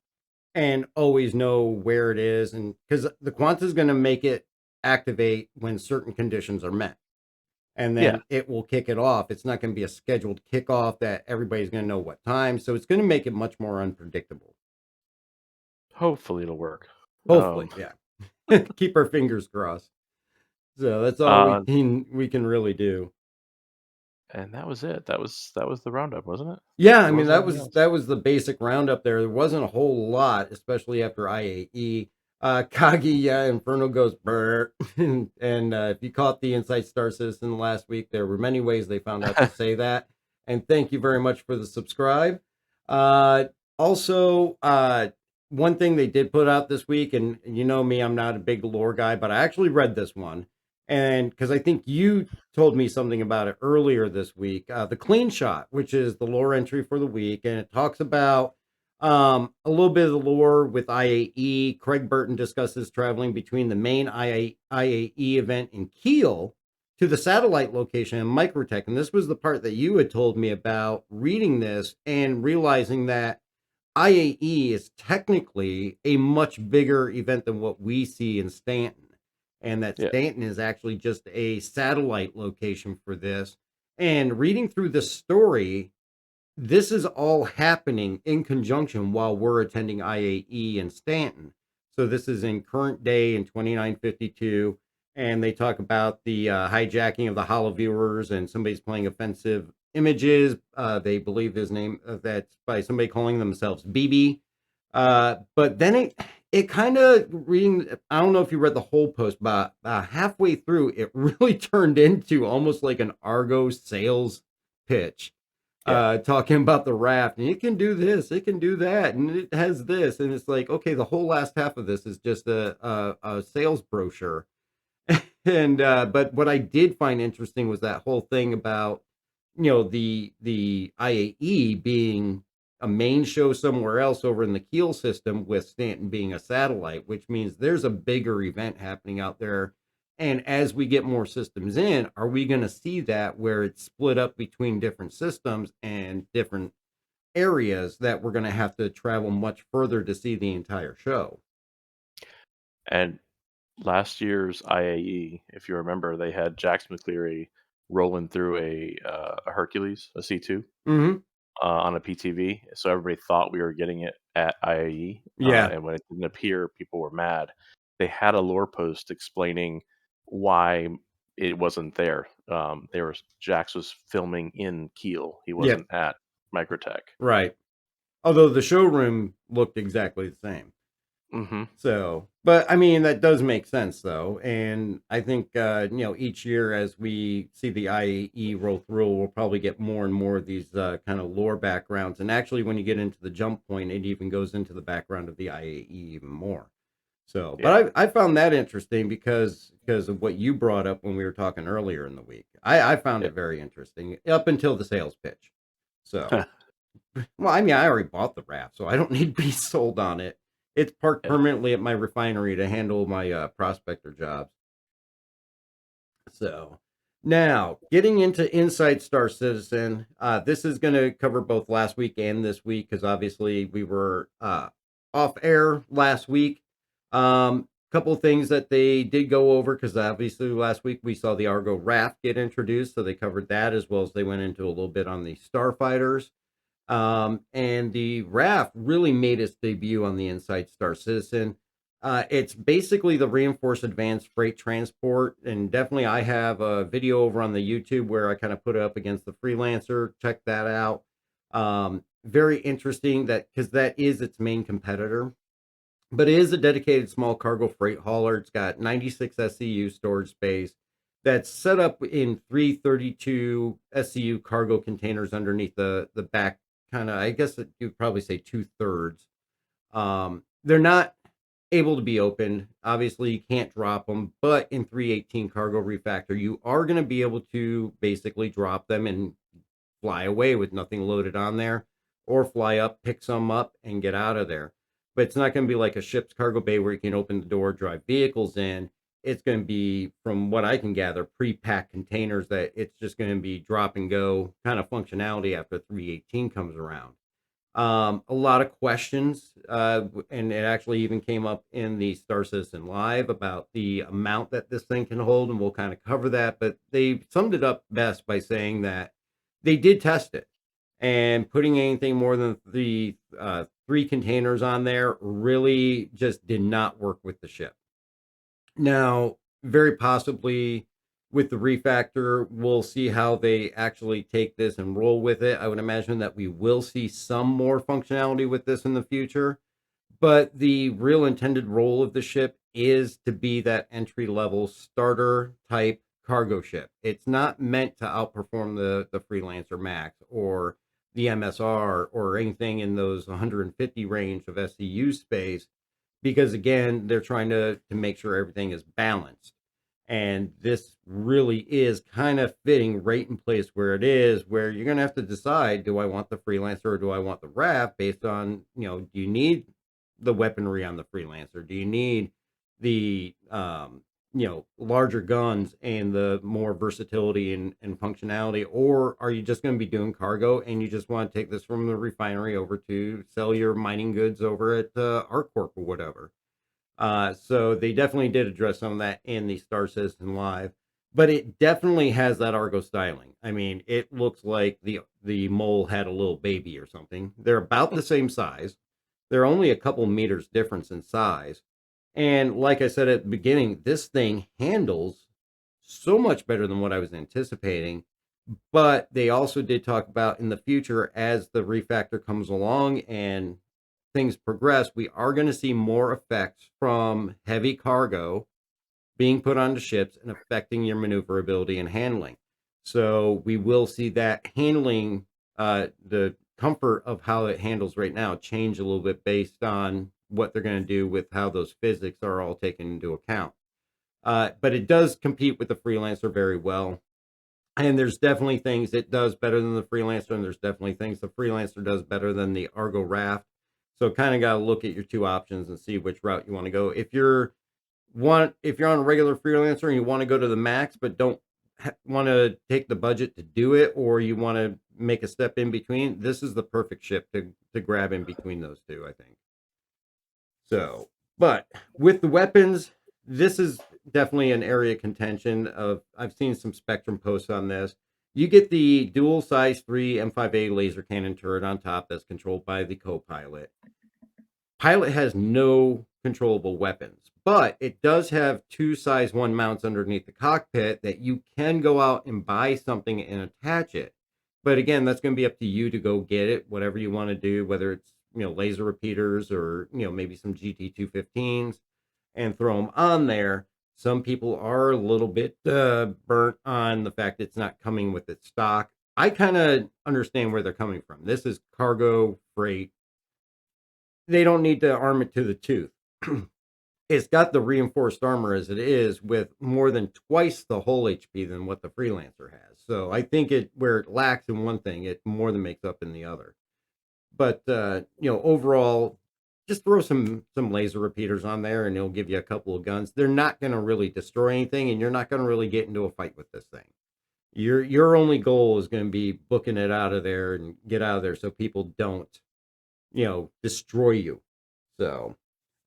and always know where it is. And because the Quanta is going to make it activate when certain conditions are met, and Yeah, then it will kick it off. It's not going to be a scheduled kickoff that everybody's going to know what time. So it's going to make it much more unpredictable. hopefully it'll work. Hopefully, Um, yeah. Keep our fingers crossed. So that's all we uh, can really do. and that was it. That was the roundup, wasn't it? Yeah, I There mean wasn't anything else. that was the basic roundup there. There wasn't a whole lot, especially after IAE. Kagi, yeah, Inferno goes brr. And if you caught the Insight Star Citizen last week, there were many ways they found out to say that. And thank you very much for the subscribe. Also, one thing they did put out this week, and you know me, I'm not a big lore guy, but I actually read this one. And because I think you told me something about it earlier this week. The Clean Shot, which is the lore entry for the week, and it talks about a little bit of the lore with IAE. Craig Burton discusses traveling between the main IAE event in Kiel to the satellite location in Microtech. And this was the part that you had told me about reading this and realizing that IAE is technically a much bigger event than what we see in Stanton, and that Yeah. Stanton is actually just a satellite location for this. And reading through the story, this is all happening in conjunction while we're attending IAE in Stanton. So this is in current day in 2952, and they talk about the hijacking of the hollow viewers, and somebody's playing offensive images. They believe his name that's by somebody calling themselves BB. But then it kind of reading. I don't know if you read the whole post, but halfway through, it really turned into almost like an Argo sales pitch, Yeah. talking about the raft, and it can do this, it can do that, and it has this, and it's like, okay, the whole last half of this is just a sales brochure. And but what I did find interesting was that whole thing about the IAE being a main show somewhere else over in the Keel system, with Stanton being a satellite, which means there's a bigger event happening out there. And as we get more systems in, are we going to see that where it's split up between different systems and different areas that we're going to have to travel much further to see the entire show? And last year's IAE, if you remember, they had Jax McCleary rolling through a Hercules, a C2, Hmm. on a PTV. So everybody thought we were getting it at IAE, Yeah, and when it didn't appear, people were mad. They had a lore post explaining why it wasn't there. Jax was filming in Kiel. He yeah, wasn't at Microtech. right. Although the showroom looked exactly the same. Hmm. So, but I mean, that does make sense though. And I think, each year as we see the IAE roll through, we'll probably get more and more of these kind of lore backgrounds. And actually, when you get into the jump point, it even goes into the background of the IAE even more. So, Yeah. but I found that interesting because of what you brought up when we were talking earlier in the week. I found Yeah. it very interesting up until the sales pitch. So, well, I mean, I already bought the raft, so I don't need to be sold on it. It's parked Yeah. permanently at my refinery to handle my prospector jobs. So now getting into Inside Star Citizen, this is going to cover both last week and this week because obviously we were off air last week. Couple of things that they did go over because obviously last week we saw the Argo raft get introduced, so they covered that as well as they went into a little bit on the starfighters. And the RAF really made its debut on the Inside Star Citizen. It's basically the reinforced advanced freight transport, and definitely I have a video over on the YouTube where I kind of put it up against the Freelancer. Check that out. Very interesting that because that is its main competitor. but it is a dedicated small cargo freight hauler. It's got 96 SCU storage space that's set up in 332 SCU cargo containers underneath the back, kind of, I guess you'd probably say 2/3. They're not able to be opened. Obviously, you can't drop them, but in 318 cargo refactor, you are going to be able to basically drop them and fly away with nothing loaded on there, or fly up, pick some up, and get out of there. But it's not going to be like a ship's cargo bay where you can open the door, drive vehicles in. It's going to be, from what I can gather, pre-packed containers that it's just going to be drop and go kind of functionality after 318 comes around. A lot of questions, and it actually even came up in the Star Citizen Live about the amount that this thing can hold, and we'll kind of cover that. But they summed it up best by saying that they did test it, and putting anything more than three containers on there really just did not work with the ship. Now, very possibly with the refactor, we'll see how they actually take this and roll with it. I would imagine that we will see some more functionality with this in the future, but the real intended role of the ship is to be that entry level starter type cargo ship. It's not meant to outperform the Freelancer Max or the MSR or anything in those 150 range of SCU space, because again, they're trying to make sure everything is balanced. And this really is kind of fitting right in place where it is, where you're going to have to decide, do I want the Freelancer or do I want the RAF, based on, do you need the weaponry on the Freelancer? Do you need the, larger guns and the more versatility and functionality? Or are you just going to be doing cargo and you just want to take this from the refinery over to sell your mining goods over at ArcCorp or whatever? So they definitely did address some of that in the Star Citizen Live, but it definitely has that Argo styling. I mean, it looks like the mole had a little baby or something. They're about the same size. They're only a couple meters difference in size. And like I said at the beginning, this thing handles so much better than what I was anticipating. But they also did talk about, in the future, as the refactor comes along and things progress, we are going to see more effects from heavy cargo being put onto ships and affecting your maneuverability and handling. So we will see that handling, the comfort of how it handles right now, change a little bit based on what they're going to do with how those physics are all taken into account. But it does compete with the Freelancer very well. And there's definitely things it does better than the Freelancer, and there's definitely things the Freelancer does better than the Argo Raft. So kind of got to look at your two options and see which route you want to go. If you're on a regular Freelancer and you want to go to the max, but don't want to take the budget to do it, or you want to make a step in between, this is the perfect ship to grab in between those two, I think. So, but with the weapons, this is definitely an area of contention. I've seen some Spectrum posts on this. You get the dual size 3 M5A laser cannon turret on top that's controlled by the co-pilot. Pilot has no controllable weapons, but it does have 2 size 1 mounts underneath the cockpit that you can go out and buy something and attach it. But again, that's going to be up to you to go get it, whatever you want to do, whether it's laser repeaters or maybe some GT215s, and throw them on there. Some people are a little bit burnt on the fact it's not coming with its stock. I kind of understand where they're coming from. This is cargo freight. They don't need to arm it to the tooth. It's got the reinforced armor as it is, with more than twice the hull HP than what the Freelancer has. So I think where it lacks in one thing, it more than makes up in the other. But overall, just throw some laser repeaters on there and it'll give you a couple of guns. They're not going to really destroy anything, and you're not going to really get into a fight with this thing. Your only goal is going to be booking it out of there and get out of there so people don't destroy you. So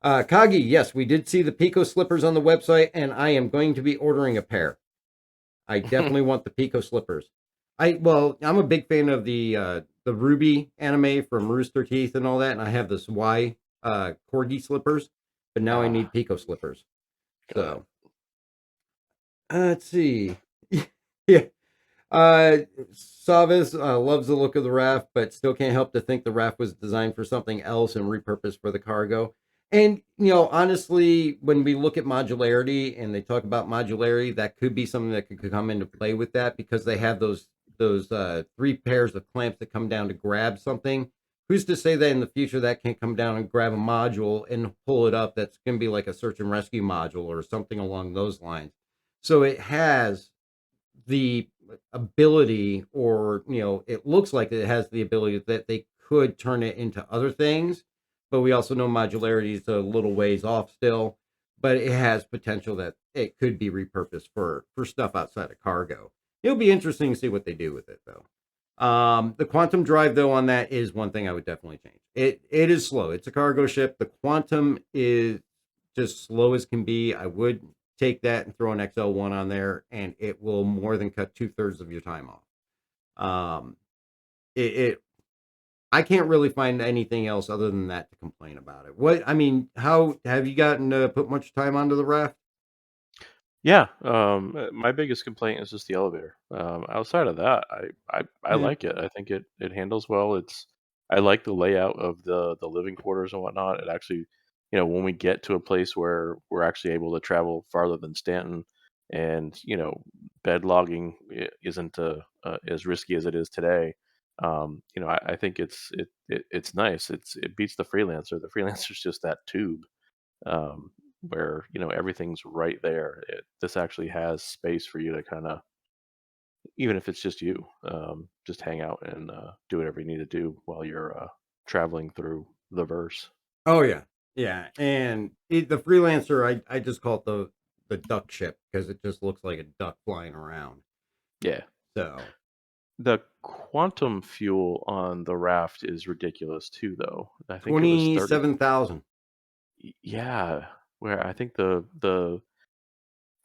Kagi, yes, we did see the Pico slippers on the website, and I am going to be ordering a pair. I definitely want the Pico slippers. I'm a big fan of the Ruby anime from Rooster Teeth and all that, and I have the Y corgi slippers, but now I need Pico slippers. So let's see. Yeah. Savas loves the look of the raft, but still can't help to think the raft was designed for something else and repurposed for the cargo. And honestly, when we look at modularity and they talk about modularity, that could be something that could come into play with that because they have those three pairs of clamps that come down to grab something. Who's to say that in the future that can't come down and grab a module and pull it up? That's going to be like a search and rescue module or something along those lines. So it has the ability, or it looks like it has the ability that they could turn it into other things, but we also know modularity is a little ways off still, but it has potential that it could be repurposed for stuff outside of cargo. It'll be interesting to see what they do with it though. The quantum drive though on that is one thing I would definitely change. It is slow. It's a cargo ship. The quantum is just slow as can be. I would take that and throw an XL1 on there, and it will more than cut 2/3 of your time off. Um, it I can't really find anything else other than that to complain about it. What I mean, how have you gotten to put much time onto the raft? Yeah, my biggest complaint is just the elevator. Outside of that, I Yeah. like it. I think it handles well. I like the layout of the living quarters and whatnot. It actually, when we get to a place where we're actually able to travel farther than Stanton, and bed logging isn't as risky as it is today. I think it's nice. It beats the freelancer. The freelancer's just that tube, where everything's right there. This actually has space for you to kind of, even if it's just you, just hang out and do whatever you need to do while you're traveling through the verse. Oh yeah, yeah. And the freelancer, I just call it the duck ship because it just looks like a duck flying around. Yeah, So the quantum fuel on the raft is ridiculous too, though. I think it was 27,000. Yeah, where I think the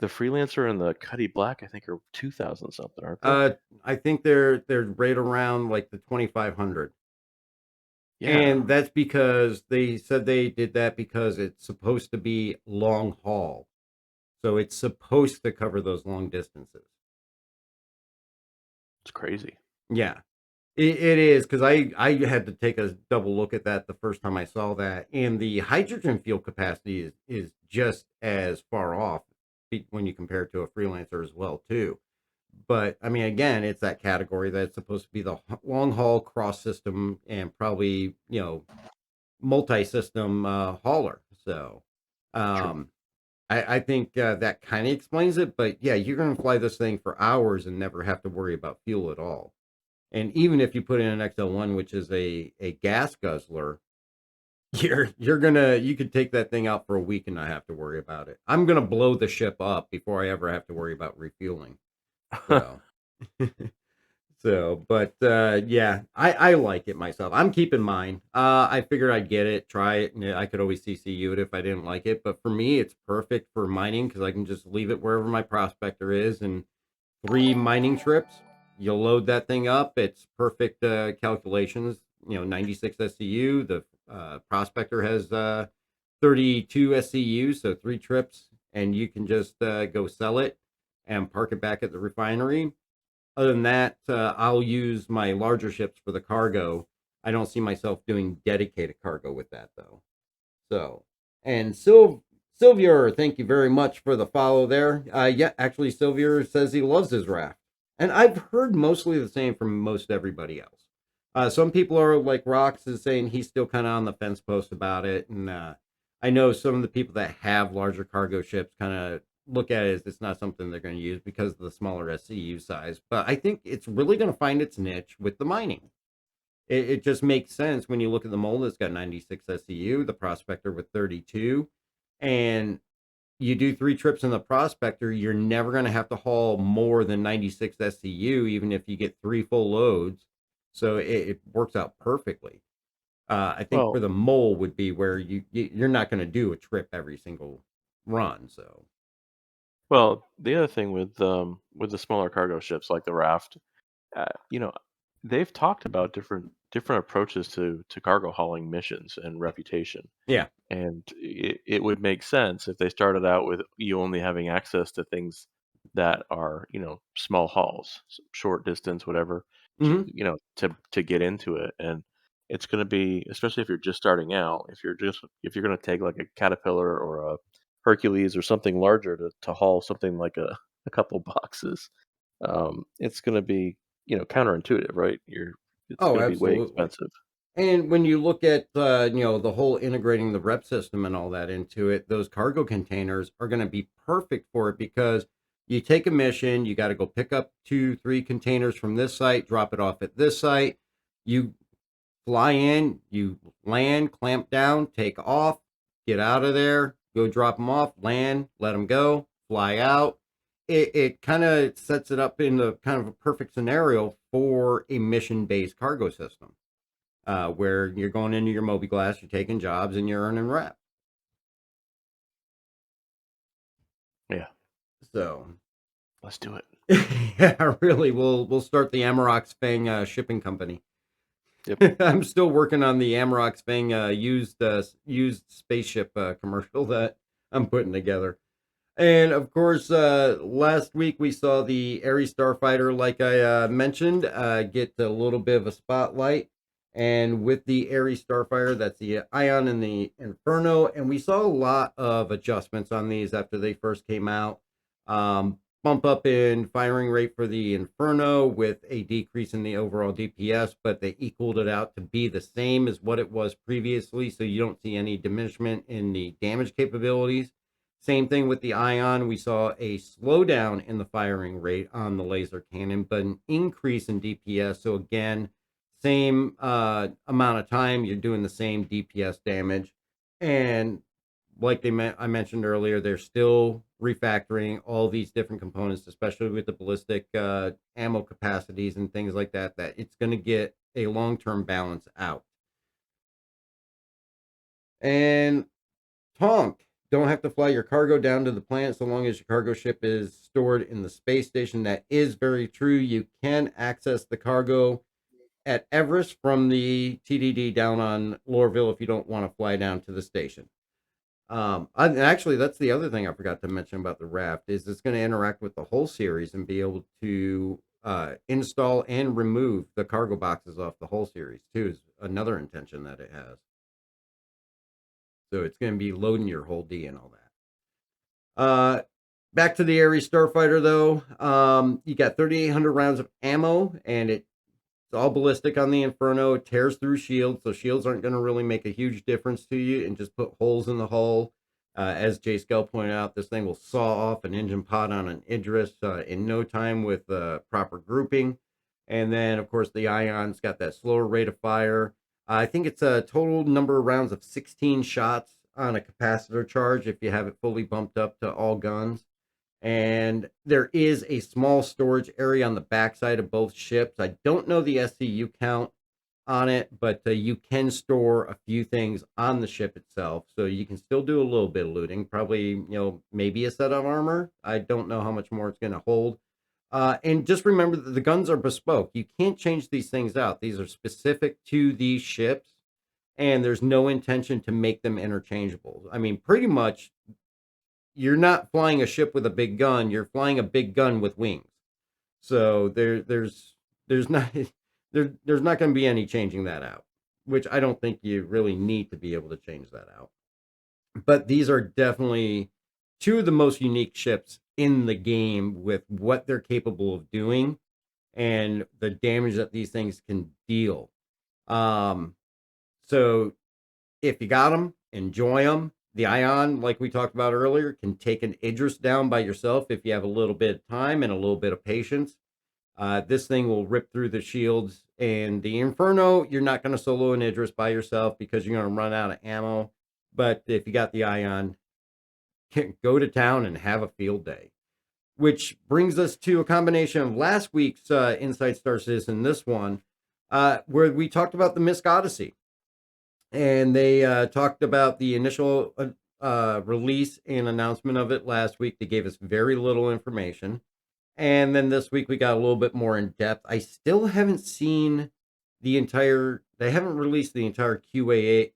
freelancer and the Cuddy Black I think are 2,000 something, aren't they? I think they're right around like the 2,500. Yeah, And that's because they said they did that because it's supposed to be long haul. So it's supposed to cover those long distances. it's crazy. Yeah, it is because I had to take a double look at that the first time I saw that. And the hydrogen fuel capacity is just as far off when you compare it to a freelancer as well, too. But I mean, again, it's that category that's supposed to be the long haul cross system and probably, multi-system hauler. So True. um, I think that kind of explains it. But yeah, you're going to fly this thing for hours and never have to worry about fuel at all. And even if you put in an XL1, which is a gas guzzler, you could take that thing out for a week and not have to worry about it. I'm gonna blow the ship up before I ever have to worry about refueling. So but yeah, I like it myself. I'm keeping mine. I figured I'd get it, try it, and I could always CCU it if I didn't like it. But for me, it's perfect for mining because I can just leave it wherever my prospector is, and 3 mining trips, you'll load that thing up. It's perfect calculations. 96 SCU. The prospector has 32 SCU, so 3 trips, and you can just go sell it and park it back at the refinery. Other than that, I'll use my larger ships for the cargo. I don't see myself doing dedicated cargo with that though. So, and Sylvia, thank you very much for the follow there. Yeah, actually, Sylvia says he loves his raft, and I've heard mostly the same from most everybody else. Some people are like Rox is saying he's still kind of on the fence post about it, and I know some of the people that have larger cargo ships kind of look at it as it's not something they're going to use because of the smaller SCU size. But I think it's really going to find its niche with the mining. It just makes sense when you look at the mold. It's got 96 SCU, the Prospector with 32, and you do 3 trips in the Prospector, you're never going to have to haul more than 96 SCU, even if you get 3 full loads. So it works out perfectly. I think for Well, the mole would be where you're not going to do a trip every single run. So the other thing with the smaller cargo ships like the Raft, uh, you know, they've talked about different approaches to cargo hauling missions and reputation. yeah. And it would make sense if they started out with you only having access to things that are, small hauls, short distance, whatever, Hmm. to get into it. And it's going to be, especially if you're just starting out, if you're going to take like a Caterpillar or a Hercules or something larger to haul something like a couple boxes, it's going to be, counterintuitive, right? It's Oh, going to be way absolutely. expensive. And when you look at the whole integrating the rep system and all that into it, those cargo containers are going to be perfect for it because you take a mission, you got to go pick up 2, 3 containers from this site, drop it off at this site. You fly in, you land, clamp down, take off, get out of there, go drop them off, land, let them go, fly out. It kind of sets it up in the kind of a perfect scenario for a mission based cargo system, where you're going into your Mobi-Glass, you're taking jobs, and you're earning rep. Yeah, So, let's do it. yeah, really, we'll start the Amarok Spang shipping company. Yep. I'm still working on the Amarok Spang used spaceship commercial that I'm putting together. And of course, last week we saw the Ares Starfighter, like I mentioned, get a little bit of a spotlight. And with the Ares Starfighter, that's the Ion and the Inferno. And we saw a lot of adjustments on these after they first came out. Bump up in firing rate for the Inferno with a decrease in the overall DPS, but they equaled it out to be the same as what it was previously. So you don't see any diminishment in the damage capabilities. Same thing with the Ion. We saw a slowdown in the firing rate on the laser cannon, but an increase in DPS. So again, same amount of time, you're doing the same DPS damage. And like I mentioned earlier, they're still refactoring all these different components, especially with the ballistic ammo capacities and things like that, that it's going to get a long-term balance out. And Tonk, don't have to fly your cargo down to the planet so long as your cargo ship is stored in the space station. That is very true. You can access the cargo at Everest from the TDD down on Lorville if you don't want to fly down to the station. Actually, that's the other thing I forgot to mention about the raft is it's going to interact with the whole series and be able to install and remove the cargo boxes off the whole series too. Is another intention that it has. So it's going to be loading your whole D and all that. Back to the Ares Starfighter though. You got 3,800 rounds of ammo, and it's all ballistic on the Inferno. It tears through shields, so shields aren't going to really make a huge difference to you, and just put holes in the hull. As Jay Skell pointed out, this thing will saw off an engine pod on an Idris in no time with proper grouping. And then, of course, the Ion's got that slower rate of fire. I think it's a total number of rounds of 16 shots on a capacitor charge if you have it fully bumped up to all guns. And there is a small storage area on the backside of both ships. I don't know the SCU count on it, but you can store a few things on the ship itself. So you can still do a little bit of looting, probably, maybe a set of armor. I don't know how much more it's going to hold. And just remember that the guns are bespoke. You can't change these things out. These are specific to these ships, and there's no intention to make them interchangeable. I mean, pretty much, you're not flying a ship with a big gun. You're flying a big gun with wings. So there's not there's not going to be any changing that out, which I don't think you really need to be able to change that out. But these are definitely two of the most unique ships in the game with what they're capable of doing and the damage that these things can deal. So if you got them, enjoy them. The Ion, like we talked about earlier, can take an Idris down by yourself if you have a little bit of time and a little bit of patience. This thing will rip through the shields. And the Inferno, you're not going to solo an Idris by yourself because you're going to run out of ammo. But if you got the Ion, go to town and have a field day. Which brings us to a combination of last week's Inside Star Citizen, this one, where we talked about the Misk Odyssey. And they talked about the initial release and announcement of it last week. They gave us very little information. And then this week we got a little bit more in depth. I still haven't seen the entire, they haven't released the entire Q&A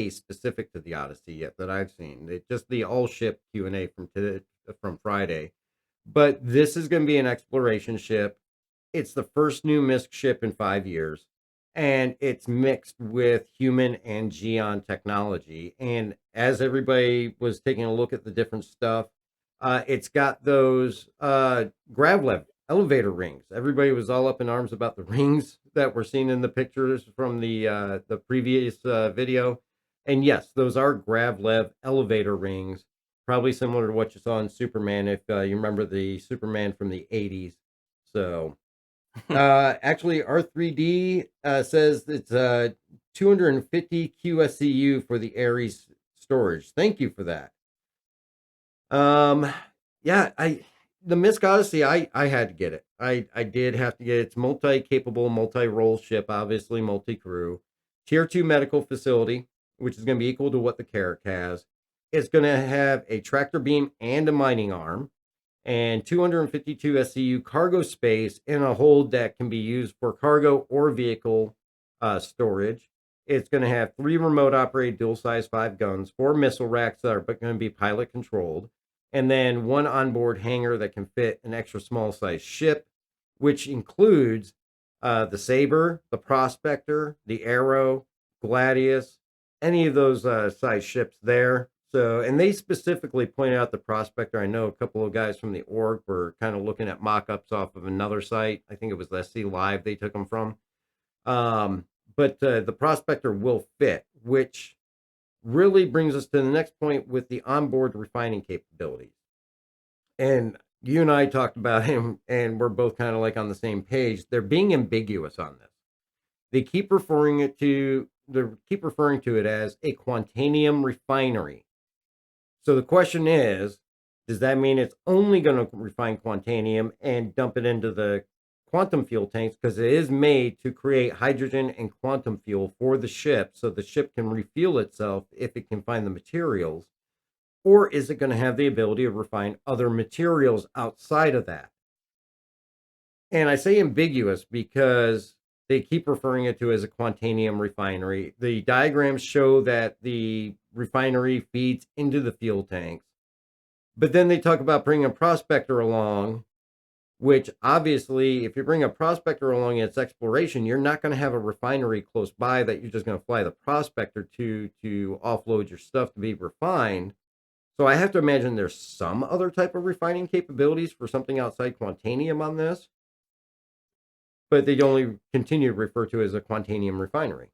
specific to the Odyssey yet that I've seen. It's just the all ship Q&A from Friday. But this is going to be an exploration ship. It's the first new Misk ship in 5 years. and it's mixed with human and Geon technology. And as everybody was taking a look at the different stuff, it's got those gravlev elevator rings. Everybody was all up in arms about the rings that we're seeing in the pictures from the previous video. And yes, those are gravlev elevator rings, probably similar to what you saw in Superman, if you remember the Superman from the 80s. So actually, R3D says it's 250 QSCU for the Aries storage. Thank you for that. Um, yeah, the Misk Odyssey, I had to get it. I did have to get it. It's multi-capable, multi-role ship, obviously multi-crew, tier 2 medical facility, which is going to be equal to what the Carrack has. It's going to have a tractor beam and a mining arm, and 252 SCU cargo space in a hold that can be used for cargo or vehicle storage. It's going to have 3 remote operated dual size 5 guns, 4 missile racks that are going to be pilot controlled, and then 1 onboard hangar that can fit an extra small size ship, which includes the Saber, the Prospector, the Arrow, Gladius, any of those size ships there. So, and they specifically pointed out the Prospector. I know a couple of guys from the org were kind of looking at mock-ups off of another site. I think it was SC Live they took them from. But the Prospector will fit, which really brings us to the next point with the onboard refining capabilities. And you and I talked about him, and we're both kind of like on the same page. They're being ambiguous on this. They keep referring to it as a Quantanium refinery. So the question is, does that mean it's only going to refine Quantanium and dump it into the quantum fuel tanks, because it is made to create hydrogen and quantum fuel for the ship so the ship can refuel itself if it can find the materials? Or is it going to have the ability to refine other materials outside of that? And I say ambiguous because they keep referring it to as a Quantanium refinery. The diagrams show that the refinery feeds into the fuel tanks. But then they talk about bringing a Prospector along, which obviously, if you bring a Prospector along in its exploration, you're not going to have a refinery close by that you're just going to fly the Prospector to offload your stuff to be refined. So I have to imagine there's some other type of refining capabilities for something outside Quantanium on this, but they only continue to refer to it as a Quantanium refinery.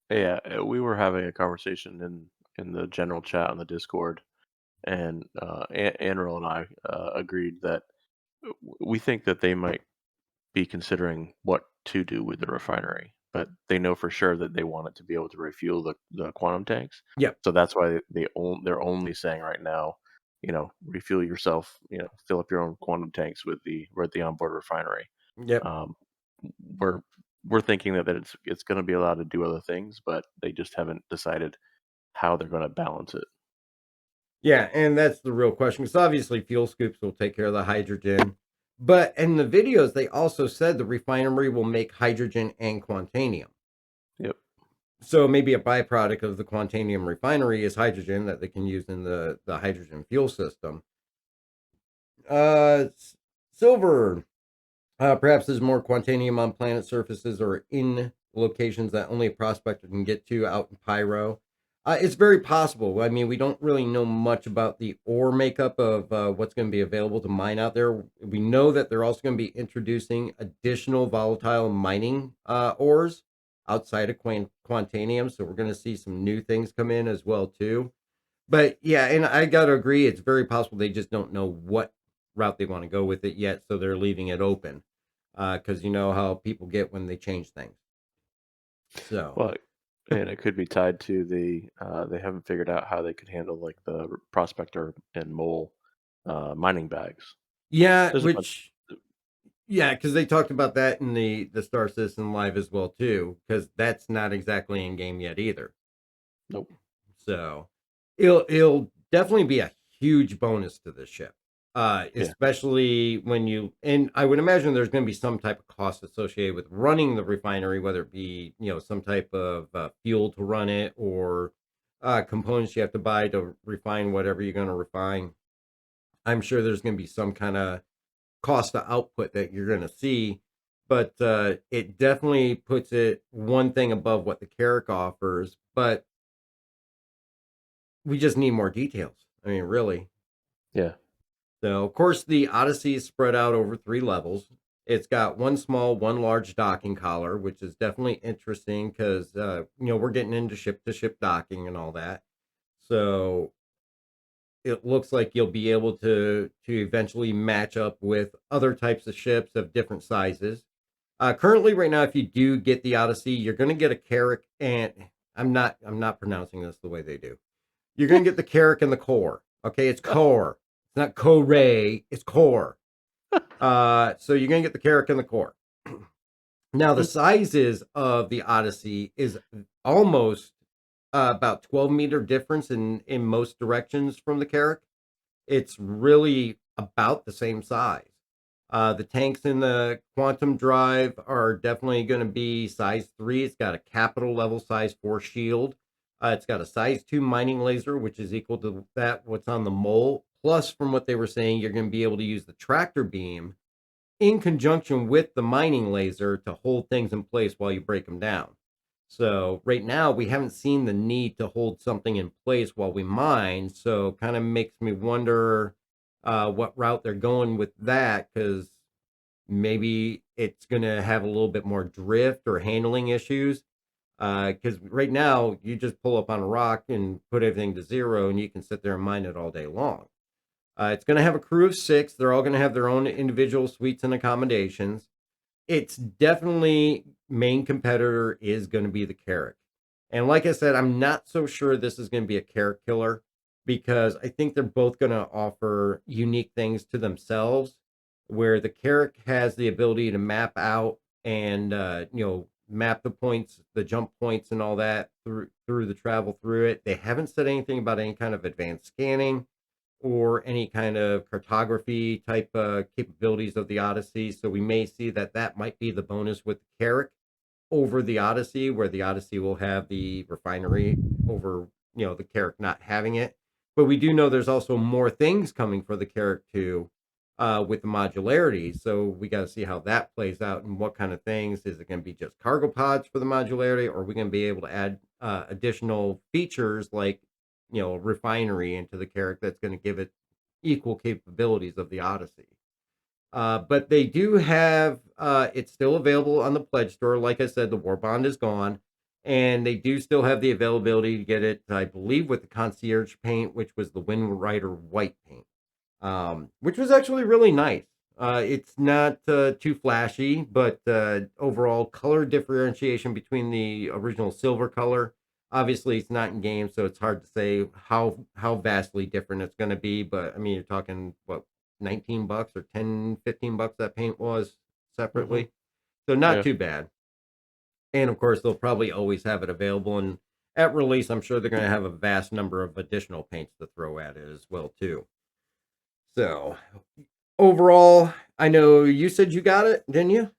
Yeah, we were having a conversation in the general chat on the Discord, and Anril and I agreed that we think that they might be considering what to do with the refinery, but they know for sure that they want it to be able to refuel the quantum tanks. Yep. So that's why they're only saying right now, refuel yourself, fill up your own quantum tanks with the onboard refinery. Yep. Um, we're thinking that it's going to be allowed to do other things, but they just haven't decided how they're going to balance it. Yeah, and that's the real question, because obviously fuel scoops will take care of the hydrogen. But in the videos, they also said the refinery will make hydrogen and Quantanium. Yep. So maybe a byproduct of the Quantanium refinery is hydrogen that they can use in the hydrogen fuel system. Silver. Perhaps there's more Quantanium on planet surfaces or in locations that only a prospector can get to out in Pyro. It's very possible. I mean, we don't really know much about the ore makeup of what's going to be available to mine out there. We know that they're also going to be introducing additional volatile mining ores outside of Quantanium. So we're going to see some new things come in as well, too. But yeah, and I got to agree, it's very possible they just don't know what route they want to go with it yet. So they're leaving it open because you know how people get when they change things. So. Well, and it could be tied to they haven't figured out how they could handle like the prospector and mole mining bags. Yeah, There's a bunch. because they talked about that in the Star Citizen Live as well too, because that's not exactly in game yet either. Nope. So it'll definitely be a huge bonus to this ship. Especially when and I would imagine there's going to be some type of cost associated with running the refinery, whether it be, some type of fuel to run it or components you have to buy to refine whatever you're going to refine. I'm sure there's going to be some kind of cost to output that you're going to see. but it definitely puts it one thing above what the Carrack offers. But we just need more details. I mean, really. Yeah. So, of course, the Odyssey is spread out over 3 levels. It's got one small, one large docking collar, which is definitely interesting because we're getting into ship-to-ship docking and all that. So it looks like you'll be able to eventually match up with other types of ships of different sizes. Currently, right now, if you do get the Odyssey, you're going to get a Carrack, and I'm not pronouncing this the way they do. You're going to get the Carrack and the core. Okay, it's core. It's not core. It's core. So you're going to get the Carrack and the core. Now the sizes of the Odyssey is almost about 12-meter difference in most directions from the Carrack. It's really about the same size. The tanks in the Quantum Drive are definitely going to be size 3. It's got a capital level size 4 shield. It's got a size 2 mining laser, which is equal to that what's on the mole. Plus, from what they were saying, you're going to be able to use the tractor beam in conjunction with the mining laser to hold things in place while you break them down. So right now we haven't seen the need to hold something in place while we mine. So kind of makes me wonder what route they're going with that, because maybe it's going to have a little bit more drift or handling issues. Because right now you just pull up on a rock and put everything to 0 and you can sit there and mine it all day long. It's going to have a crew of 6. They're all going to have their own individual suites and accommodations. It's definitely main competitor is going to be the Carrack. And like I said, I'm not so sure this is going to be a Carrack killer because I think they're both going to offer unique things to themselves. Where the Carrack has the ability to map out and map the points, the jump points, and all that through the travel through it. They haven't said anything about any kind of advanced scanning or any kind of cartography type capabilities of the Odyssey. So we may see that might be the bonus with the Carrack over the Odyssey, where the Odyssey will have the refinery over, the Carrack not having it. But we do know there's also more things coming for the Carrack too, with the modularity. So we got to see how that plays out and what kind of things. Is it going to be just cargo pods for the modularity, or are we going to be able to add additional features like refinery into the Carrack that's going to give it equal capabilities of the Odyssey? But they do have it's still available on the pledge store. Like I said, the war bond is gone, and they do still have the availability to get it, I believe, with the concierge paint, which was the Wind Rider white paint, which was actually really nice. It's not too flashy, but overall color differentiation between the original silver color. Obviously, it's not in game, so it's hard to say how vastly different it's going to be. But I mean, you're talking what, $19 or $10, $15 that paint was Hmm. separately, so not Yeah. too bad. And of course, they'll probably always have it available. And at release, I'm sure they're going to have a vast number of additional paints to throw at it as well too. So overall, I know you said you got it, didn't you?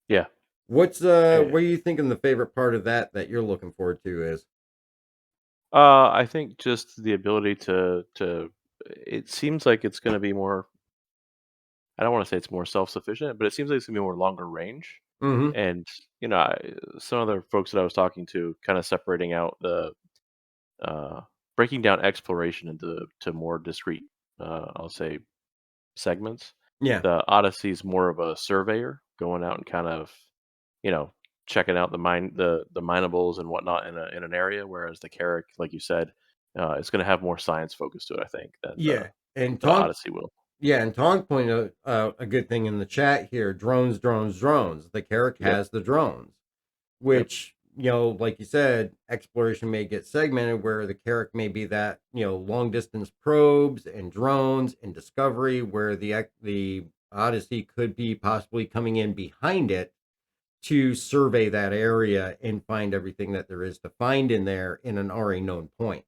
Yeah. What's Eh, what are you thinking the favorite part of that you're looking forward to is? I think just the ability to. It seems like it's going to be more. I don't want to say it's more self-sufficient, but it seems like it's going to be more longer range. Mm-hmm. And some other folks that I was talking to, kind of separating out the uh, breaking down exploration into more discrete, I'll say, segments. Yeah. The Odyssey is more of a surveyor going out and kind of, you know, checking out the minables and whatnot in an area, whereas the Carrack, like you said, it's going to have more science focus to it, I think, than Yeah. And the Tonk Odyssey will. Yeah, and Tonk pointed out a good thing in the chat here. Drones, drones, drones. The Carrack Yep. has the drones, Yep. which, like you said, exploration may get segmented where the Carrack may be that, long distance probes and drones and discovery, where the Odyssey could be possibly coming in behind it to survey that area and find everything that there is to find in there in an already known point.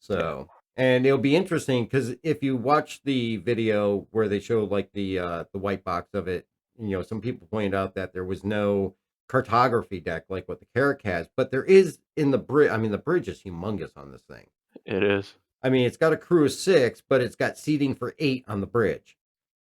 Yeah. So, and it'll be interesting because if you watch the video where they show like the white box of it, some people pointed out that there was no cartography deck like what the Carrack has, but there is in the bridge. I mean, the bridge is humongous on this thing. It is. I mean, it's got a crew of 6, but it's got seating for 8 on the bridge.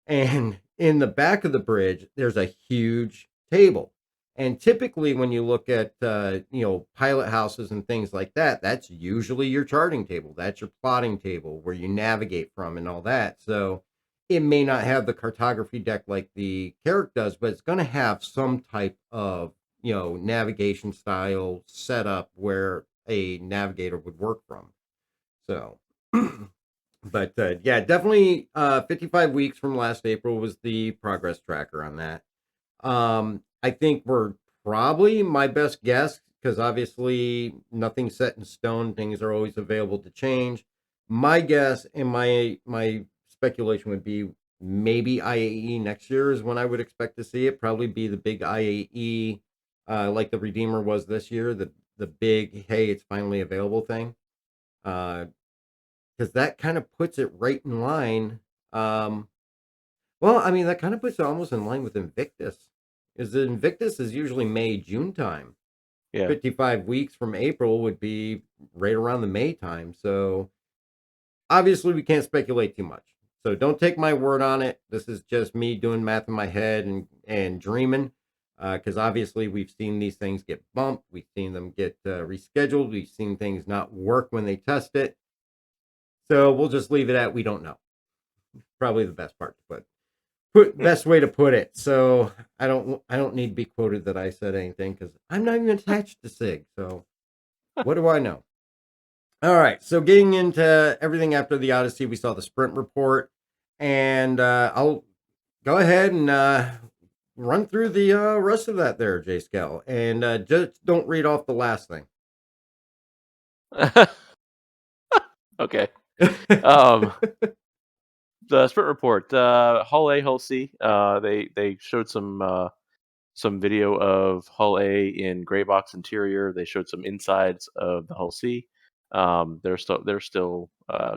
And in the back of the bridge, there's a huge table. And typically, when you look at pilot houses and things like that, that's usually your charting table. That's your plotting table where you navigate from and all that. So it may not have the cartography deck like the Carrack does, but it's going to have some type of navigation style setup where a navigator would work from. So, but yeah, definitely 55 weeks from last April was the progress tracker on that. I think we're probably my best guess because obviously nothing's set in stone. Things are always available to change. My guess and my speculation would be maybe IAE next year is when I would expect to see it. Probably be the big IAE, like the Redeemer was this year. The big hey, it's finally available thing. Because that kind of puts it right in line. Well, I mean, that kind of puts it almost in line with Invictus. Is that Invictus is usually May, June time. Yeah. 55 weeks from April would be right around the May time. So obviously we can't speculate too much. So don't take my word on it. This is just me doing math in my head and dreaming. Because obviously we've seen these things get bumped. We've seen them get rescheduled. We've seen things not work when they test it. So we'll just leave it at we don't know. Probably the best part to put best way to put it. So I don't need to be quoted that I said anything because I'm not even attached to SIG. So what do I know? All right. So getting into everything after the Odyssey, we saw the sprint report, and I'll go ahead and run through the rest of that there, J Scale, and just don't read off the last thing. Okay. The sprint report, Hull A, Hull C. They showed some video of Hull A in gray box interior. They showed some insides of the Hull C. They're still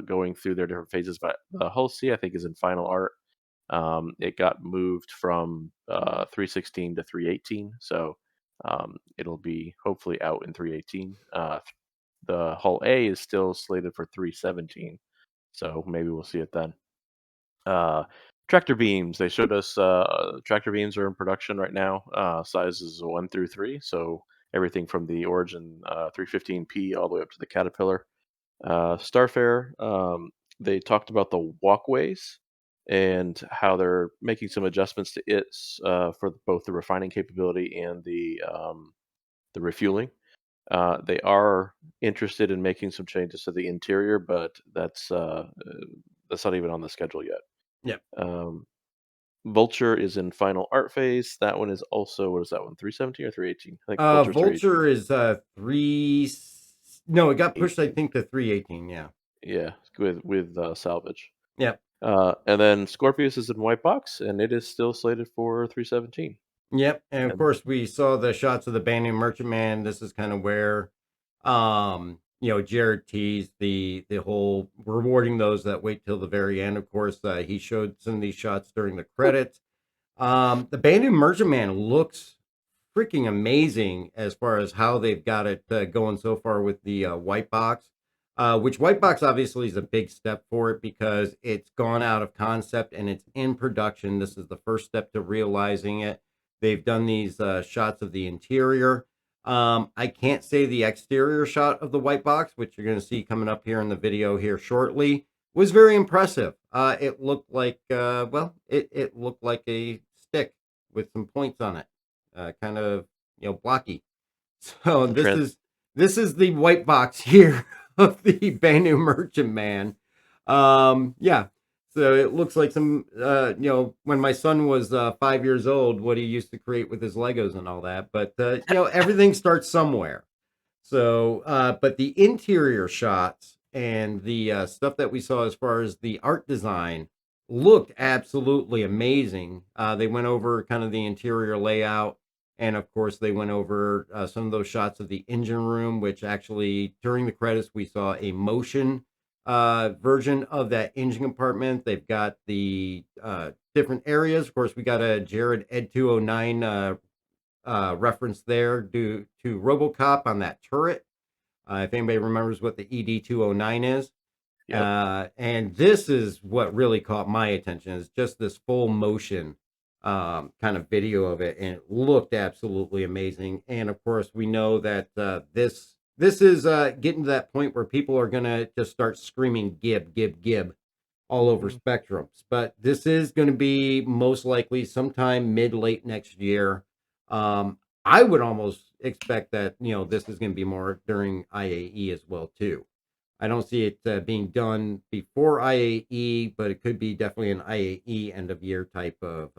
going through their different phases, but the Hull C I think is in final art. It got moved from 316 to 318, so it'll be hopefully out in 318. The Hull A is still slated for 317, so maybe we'll see it then. Tractor beams. They showed us tractor beams are in production right now. Sizes 1 through 3, so everything from the Origin 315P all the way up to the Caterpillar. Starfare. They talked about the walkways and how they're making some adjustments to it for both the refining capability and the refueling. They are interested in making some changes to the interior, but that's not even on the schedule yet. Yep. Vulture is in final art phase. That one is also, what is that one? 317 or 318? I think Vulture is 3. No, it got pushed. I think to 318. Yeah. Yeah, with salvage. Yep. And then Scorpius is in white box, and it is still slated for 317. Yep. And of And course we saw the shots of the Bandit Merchantman. This is kind of where Jared teased the whole rewarding those that wait till the very end. Of course, he showed some of these shots during the credits. The Bandit Merchantman looks freaking amazing as far as how they've got it going so far with the white box. Which white box obviously is a big step for it because it's gone out of concept and it's in production. This is the first step to realizing it. They've done these shots of the interior. I can't say the exterior shot of the white box, which you're going to see coming up here in the video here shortly, was very impressive. It looked like, it looked like a stick with some points on it, kind of, blocky. So this is the white box here of the Banu Merchantman. Yeah. So it looks like some, when my son was 5 years old, what he used to create with his Legos and all that. But, everything starts somewhere. So, but the interior shots and the stuff that we saw as far as the art design looked absolutely amazing. They went over kind of the interior layout. And of course, they went over some of those shots of the engine room, which actually during the credits, we saw a motion version of that engine compartment. They've got the different areas. Of course, we got a Jared Ed 209 reference there due to RoboCop on that turret. If anybody remembers what the ED 209 is. Yep. And this is what really caught my attention is just this full motion kind of video of it, and it looked absolutely amazing. And of course, we know that this is getting to that point where people are gonna just start screaming "Gib, Gib, Gib" all over spectrums. But this is going to be most likely sometime mid late next year. I would almost expect that this is going to be more during IAE as well too. I don't see it being done before IAE, but it could be definitely an IAE end of year type of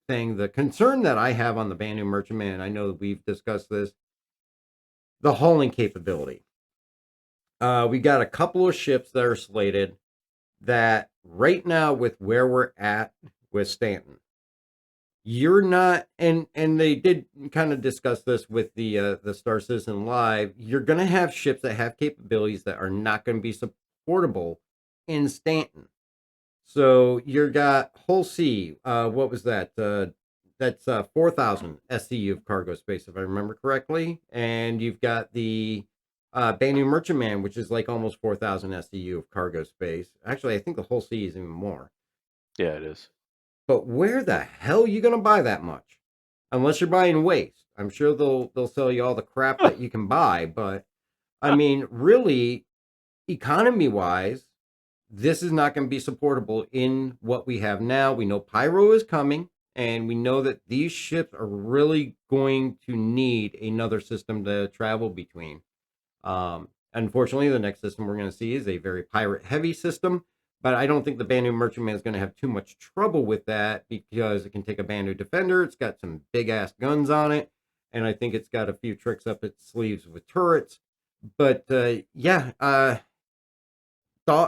thing. The concern that I have on the Banu Merchantman, I know that we've discussed this, the hauling capability. We got a couple of ships that are slated that right now, with where we're at with Stanton, you're not, and they did kind of discuss this with the Star Citizen Live. You're going to have ships that have capabilities that are not going to be supportable in Stanton. So you got Hull C. What was that? That's 4,000 SCU of cargo space, if I remember correctly. And you've got the Banu Merchantman, which is like almost 4,000 SCU of cargo space. Actually, I think the Hull C is even more. Yeah, it is. But where the hell are you going to buy that much? Unless you're buying waste. I'm sure they'll sell you all the crap that you can buy. But, I mean, really, economy-wise, this is not going to be supportable in what we have now. We know Pyro is coming, and we know that these ships are really going to need another system to travel between. Unfortunately, the next system we're going to see is a very pirate-heavy system, but I don't think the Banu Merchantman is going to have too much trouble with that because it can take a Banu Defender. It's got some big-ass guns on it, and I think it's got a few tricks up its sleeves with turrets. But, thought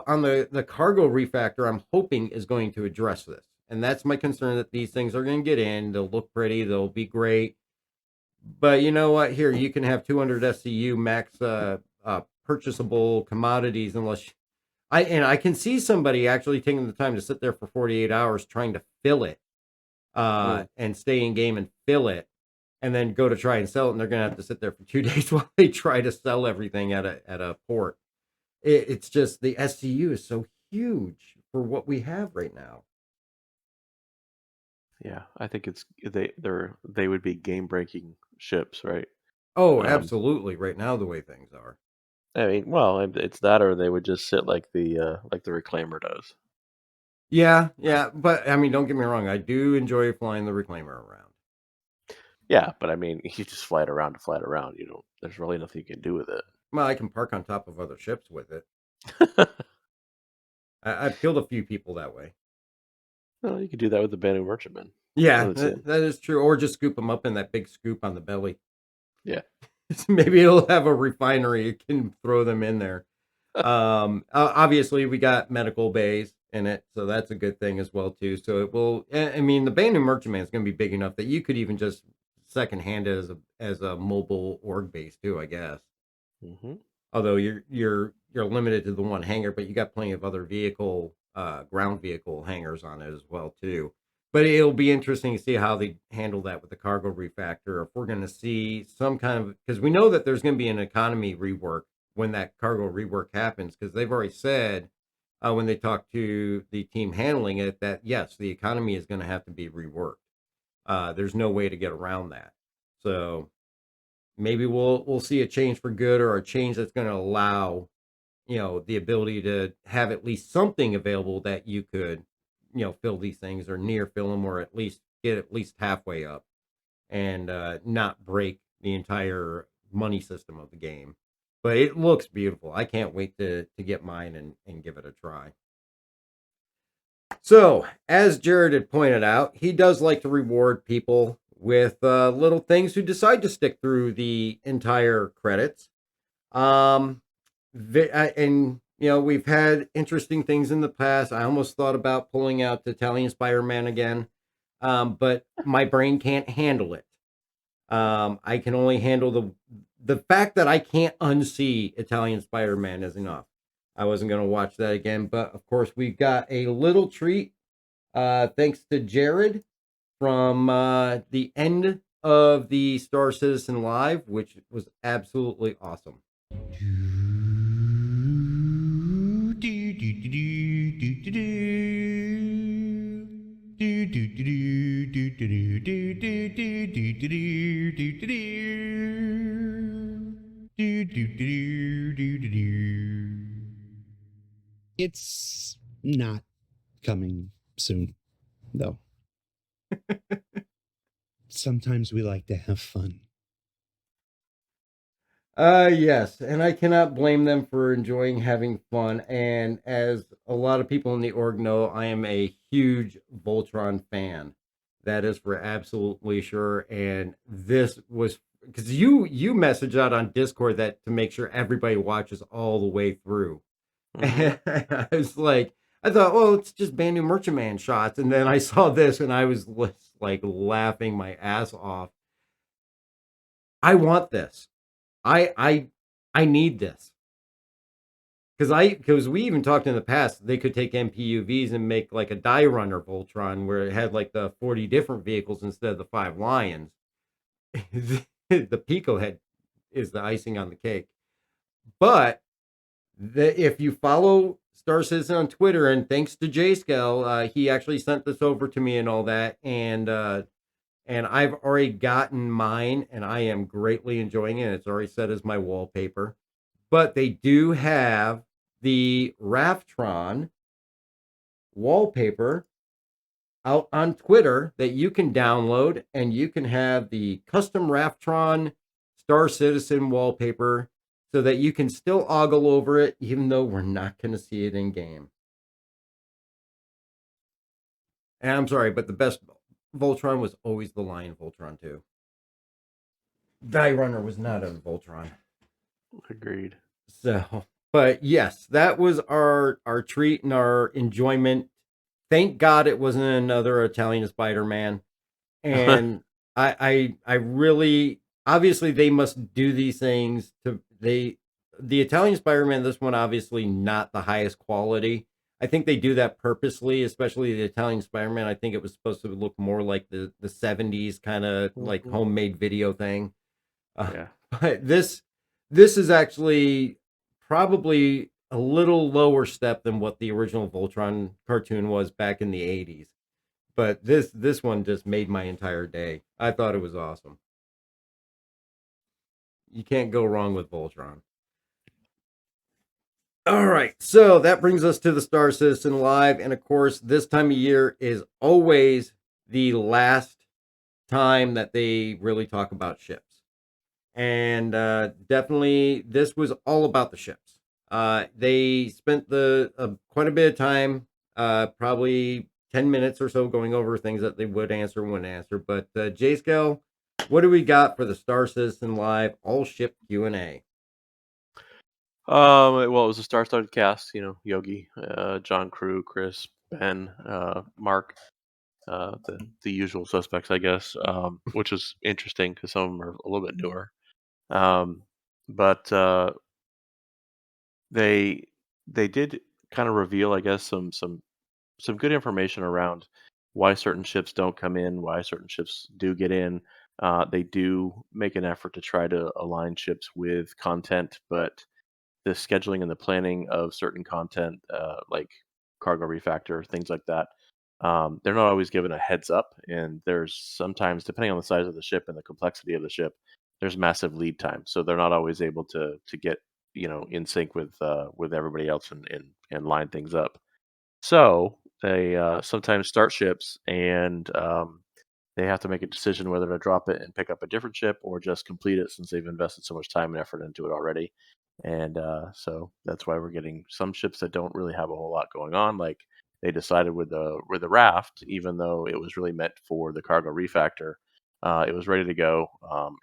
on the cargo refactor, I'm hoping is going to address this. And that's my concern, that these things are going to get in. They'll look pretty. They'll be great. But you know what? Here, you can have 200 SCU max purchasable commodities unless I can see somebody actually taking the time to sit there for 48 hours trying to fill it and stay in game and fill it and then go to try and sell it. And they're going to have to sit there for 2 days while they try to sell everything at a port. It's just the SCU is so huge for what we have right now. Yeah, I think they would be game breaking ships, right? Oh, absolutely. Right now, the way things are. I mean, well, it's that, or they would just sit like the Reclaimer does. Yeah, but I mean, don't get me wrong. I do enjoy flying the Reclaimer around. Yeah, but I mean, you just fly it around to fly it around. You don't. There's really nothing you can do with it. Well, I can park on top of other ships with it. I've killed a few people that way. Well, you could do that with the Banu Merchantman. Yeah, that is true. Or just scoop them up in that big scoop on the belly. Yeah. Maybe it'll have a refinery. It can throw them in there. Obviously, we got medical bays in it, so that's a good thing as well too. So it will. I mean, the Banu Merchantman is going to be big enough that you could even just secondhand it as a mobile org base too, I guess. Mm-hmm. Although you're limited to the one hangar, but you got plenty of other ground vehicle hangars on it as well too. But it'll be interesting to see how they handle that with the cargo refactor. If we're going to see some kind of, because we know that there's going to be an economy rework when that cargo rework happens, because they've already said when they talk to the team handling it that yes, the economy is going to have to be reworked. There's no way to get around that. So maybe we'll see a change for good, or a change that's going to allow the ability to have at least something available that you could fill these things, or near fill them, or at least get at least halfway up, and not break the entire money system of the game. But it looks beautiful. I can't wait to get mine and give it a try. So, as Jared had pointed out, he does like to reward people with little things who decide to stick through the entire credits. And we've had interesting things in the past. I almost thought about pulling out the Italian Spider-Man again, but my brain can't handle it. I can only handle the fact that I can't unsee Italian Spider-Man is enough. I wasn't going to watch that again, but of course we got a little treat thanks to Jared from the end of the Star Citizen Live, which was absolutely awesome. It's not coming soon, though. Sometimes we like to have fun. Yes, and I cannot blame them for enjoying having fun. And as a lot of people in the org know, I am a huge Voltron fan. That is for absolutely sure. And this was because you message out on Discord that to make sure everybody watches all the way through. Mhm. And I was like, I thought, well, it's just brand new Merchant Man shots, and then I saw this, and I was like laughing my ass off. I want this. I need this because we even talked in the past they could take MPUVs and make like a die runner Voltron where it had like the 40 different vehicles instead of the 5 lions. The Pico head is the icing on the cake. But if you follow Star Citizen on Twitter, and thanks to Jscale, he actually sent this over to me and all that, and I've already gotten mine, and I am greatly enjoying it. It's already set as my wallpaper. But they do have the Raftron wallpaper out on Twitter that you can download, and you can have the custom Raftron Star Citizen wallpaper so that you can still ogle over it, even though we're not going to see it in game. And I'm sorry, but the best Voltron was always the Lion Voltron too. Die Runner was not a Voltron. Agreed. So, but yes, that was our treat and our enjoyment. Thank God it wasn't another Italian Spider-Man. And I really obviously they must do these things to the Italian Spider-Man, this one obviously not the highest quality. I think they do that purposely, especially the Italian Spider-Man. I think it was supposed to look more like the 70s kind of like Mhm. homemade video thing. Yeah. But this is actually probably a little lower step than what the original Voltron cartoon was back in the 80s. But this one just made my entire day. I thought it was awesome. You can't go wrong with Voltron. All right, so that brings us to the Star Citizen Live, and of course, this time of year is always the last time that they really talk about ships. And definitely, this was all about the ships. They spent quite a bit of time, probably 10 minutes or so, going over things that they would answer and wouldn't answer. But Jscale, what do we got for the Star Citizen Live all ship Q&A? Well, it was a star-studded cast. Yogi, John Crew, Chris, Ben, Mark, the usual suspects, I guess. Which is interesting because some of them are a little bit newer. But they they did kind of reveal, I guess, some good information around why certain ships don't come in, why certain ships do get in. They do make an effort to try to align ships with content, but the scheduling and the planning of certain content, like cargo refactor, things like that, they're not always given a heads up. And there's sometimes, depending on the size of the ship and the complexity of the ship, there's massive lead time. So they're not always able to get in sync with everybody else and line things up. So they sometimes start ships and they have to make a decision whether to drop it and pick up a different ship or just complete it since they've invested so much time and effort into it already. And so that's why we're getting some ships that don't really have a whole lot going on. Like they decided with the raft, even though it was really meant for the cargo refactor, it was ready to go,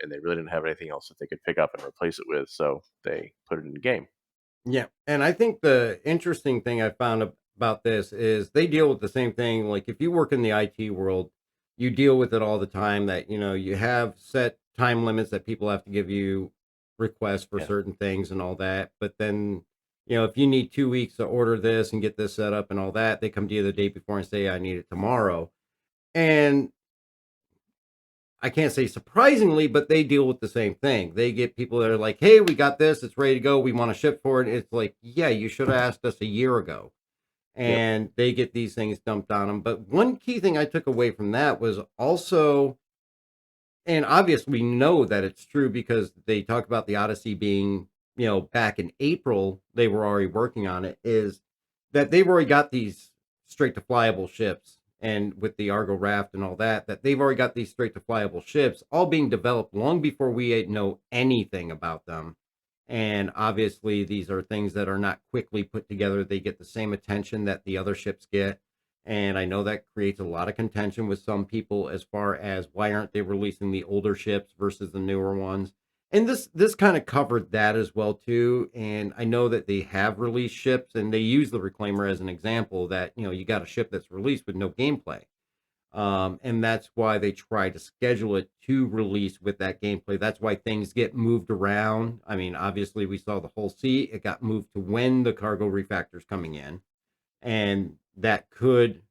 and they really didn't have anything else that they could pick up and replace it with. So they put it in the game. Yeah, and I think the interesting thing I found about this is they deal with the same thing. Like if you work in the IT world, you deal with it all the time. That you have set time limits that people have to give you requests for Yeah. certain things and all that. But then, if you need 2 weeks to order this and get this set up and all that, they come to you the day before and say, "I need it tomorrow." And I can't say surprisingly, but they deal with the same thing. They get people that are like, "Hey, we got this. It's ready to go. We want to ship for it." It's like, yeah, you should have asked us a year ago. and they get these things dumped on them. But one key thing I took away from that was also, and obviously we know that it's true because they talk about the Odyssey being, back in April, they were already working on it, is that they've already got these straight to flyable ships. And with the Argo Raft and all that, that they've already got these straight to flyable ships all being developed long before we know anything about them. And obviously, these are things that are not quickly put together. They get the same attention that the other ships get. And I know that creates a lot of contention with some people as far as why aren't they releasing the older ships versus the newer ones. And this kind of covered that as well too. And I know that they have released ships, and they use the Reclaimer as an example that you got a ship that's released with no gameplay. And that's why they try to schedule it to release with that gameplay. That's why things get moved around. I mean, obviously, we saw the whole sea. It got moved to when the cargo refactor's coming in, and that could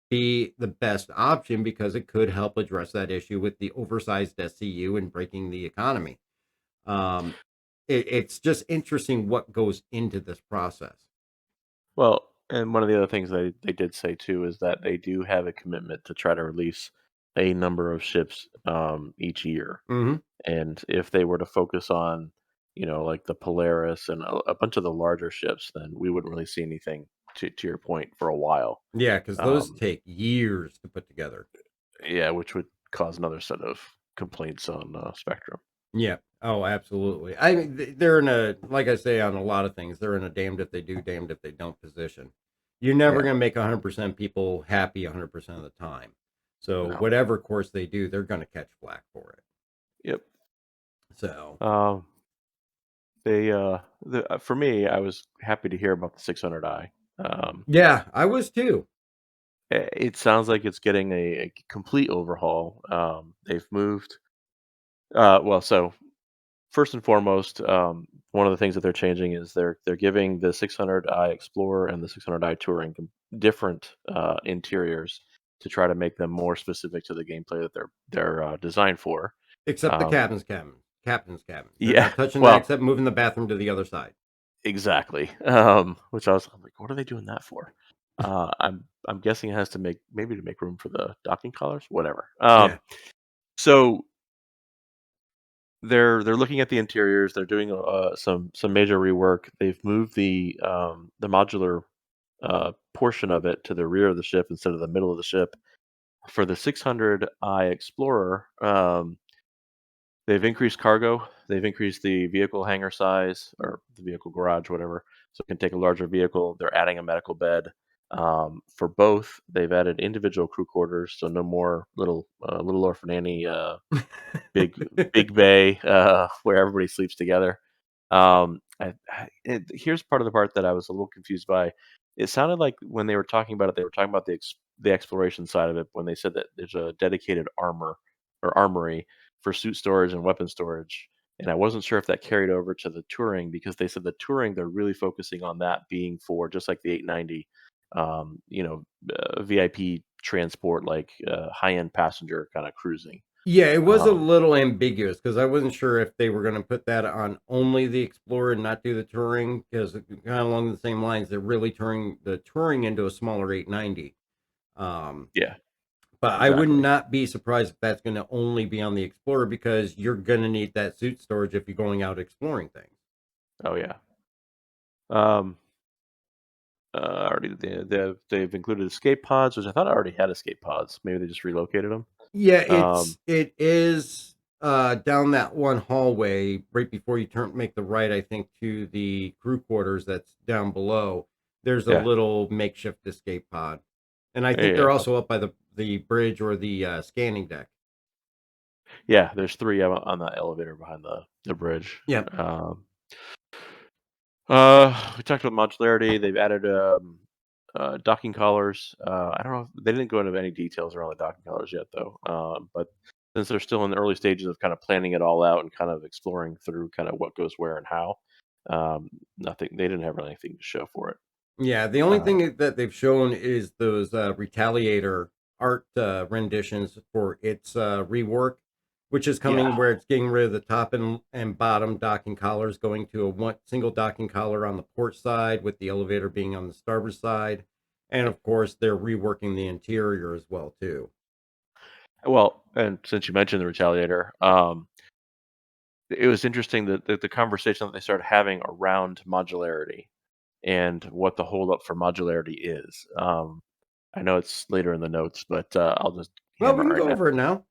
be the best option because it could help address that issue with the oversized SCU and breaking the economy. It's just interesting what goes into this process. Well, and one of the other things they did say too is that they do have a commitment to try to release a number of ships each year. Mm-hmm. And if they were to focus on, like the Polaris and a bunch of the larger ships, then we wouldn't really see anything to your point for a while. Yeah, because those Um, take years to put together. yeah, which would cause another set of complaints on Spectrum. Yeah. Oh, absolutely. I mean, they're in a, like I say on a lot of things, they're in a damned if they do, damned if they don't position. You're never Yeah, going to make 100% people happy 100% of the time. So no, whatever course they do, they're going to catch flack for it. yep. So For me, I was happy to hear about the 600i. yeah, I was too. It sounds like it's getting a complete overhaul. They've moved. So first and foremost, one of the things that they're changing is they're giving the 600i Explorer and the 600i Touring different interiors to try to make them more specific to the gameplay that they're designed for. Except the Um, captain's cabin. They're yeah, not touching that well, except moving the bathroom to the other side. exactly. Which I'm like, what are they doing that for? I'm guessing it has to make room for the docking collars, whatever. Yeah. So they're looking at the interiors. They're doing some major rework. They've moved the modular portion of it to the rear of the ship instead of the middle of the ship. For the 600i Explorer, they've increased cargo. They've increased the vehicle hangar size or the vehicle garage, whatever, so it can take a larger vehicle. They're adding a medical bed. For both, they've added individual crew quarters, so no more little orphan Annie big bay where everybody sleeps together. Here's part of the part that I was a little confused by. It sounded like when they were talking about it, they were talking about the exploration side of it when they said that there's a dedicated armory for suit storage and weapon storage. And I wasn't sure if that carried over to the touring because they said the touring they're really focusing on that being for just like the 890, VIP transport, like high end passenger kind of cruising. Yeah, it was a Um, little ambiguous because I wasn't sure if they were going to put that on only the Explorer and not do the Touring because kind of along the same lines, they're really turning the Touring into a smaller 890. Um, yeah, but I would exactly. not be surprised if that's going to only be on the Explorer because you're going to need that suit storage if you're going out exploring things. Oh yeah. Um, already they've included escape pods, which I thought I already had escape pods. Maybe they just relocated them. Yeah, Um, it is down that one hallway right before you make the right, I think, to the crew quarters that's down below. There's a yeah, little makeshift escape pod. And I yeah, think yeah, they're also up by the bridge or the scanning deck. yeah. There's three on the elevator behind the bridge. Yeah. Um, we talked about modularity. They've added docking collars. I don't know if they didn't go into any details around the docking collars yet, though. But since they're still in the early stages of kind of planning it all out and kind of exploring through kind of what goes where and how, nothing. They didn't have really anything to show for it. Yeah, the only Uh, thing that they've shown is those Retaliator art renditions for its rework. which is coming Yeah. where it's getting rid of the top and bottom docking collars, going to a single docking collar on the port side with the elevator being on the starboard side. And of course, they're reworking the interior as well too. Well, and since you mentioned the Retaliator, it was interesting that the conversation that they started having around modularity and what the holdup for modularity is. I know it's later in the notes, but I'll just Well, we hammer can it right go now over it now.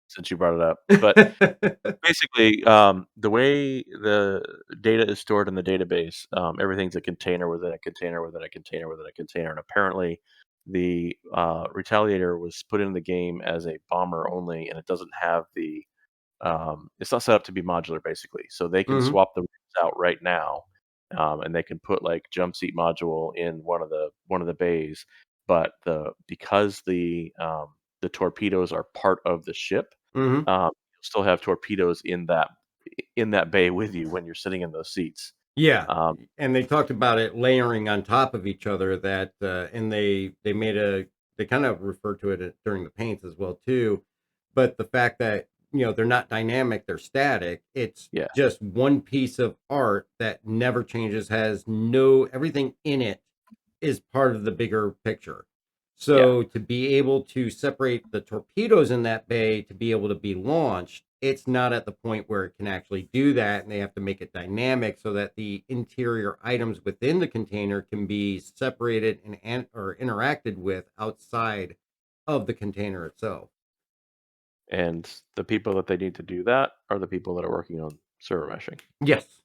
since you brought it up. But basically, the way the data is stored in the database, everything's a container within a container within a container within a container. And apparently, the Retaliator was put in the game as a bomber only, and it doesn't have the it's not set up to be modular, basically. So they can Hmm. swap the rooms out right now, and they can put like jump seat module in one of the bays. But because the torpedoes are part of the ship, Hmm. you'll still have torpedoes in that bay with you when you're sitting in those seats. Yeah, Um, and they talked about it layering on top of each other. That and they made they kind of referred to it during the paints as well too. But the fact that they're not dynamic, they're static. It's yeah, just one piece of art that never changes, has no everything in it is part of the bigger picture. yeah, So to be able to separate the torpedoes in that bay to be able to be launched, it's not at the point where it can actually do that, and they have to make it dynamic so that the interior items within the container can be separated and or interacted with outside of the container itself. and the people that they need to do that are the people that are working on server meshing. Yes.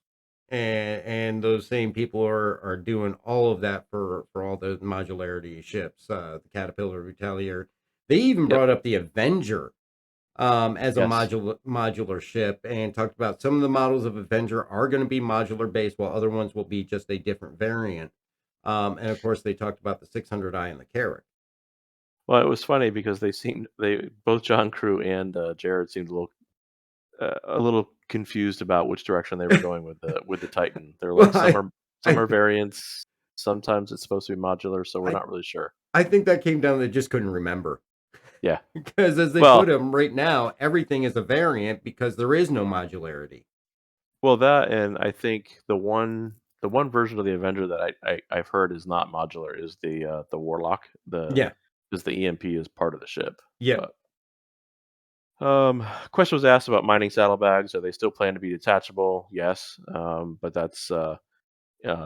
And those same people are doing all of that for all those modularity ships, the Caterpillar, Retaliator. They even Yep. brought up the Avenger as a Yes. modular ship, and talked about some of the models of Avenger are going to be modular based, while other ones will be just a different variant. And of course, they talked about the 600i and the Carrack. Well, it was funny because they both John Crew and Jared seemed a little confused about which direction they were going with the Titan. They're Well, like some are I, variants, sometimes it's supposed to be modular, so we're I, not really sure. I think that came down to they just couldn't remember Yeah. because as they put Well, them right now, everything is a variant because there is no modularity. that and I think the one version of the Avenger that I've heard is not modular is the Warlock. The Yeah. Because the EMP is part of the ship. Yep. But question was asked about mining saddlebags. Are they still planned to be detachable? Yes, but that's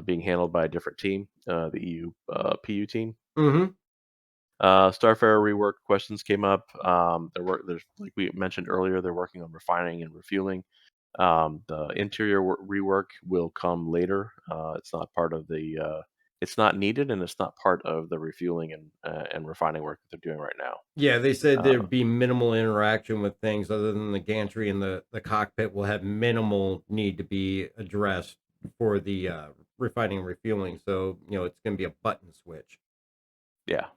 being handled by a different team, the EU PU team. Mm-hmm. Starfare rework questions came up. There's like we mentioned earlier, they're working on refining and refueling. The interior rework will come later. It's not part of the. It's not needed, and it's not part of the refueling and refining work that they're doing right now. Yeah, they said Uh, there'd be minimal interaction with things other than the gantry, and the cockpit will have minimal need to be addressed for the refining and refueling. So, it's going to be a button switch. yeah,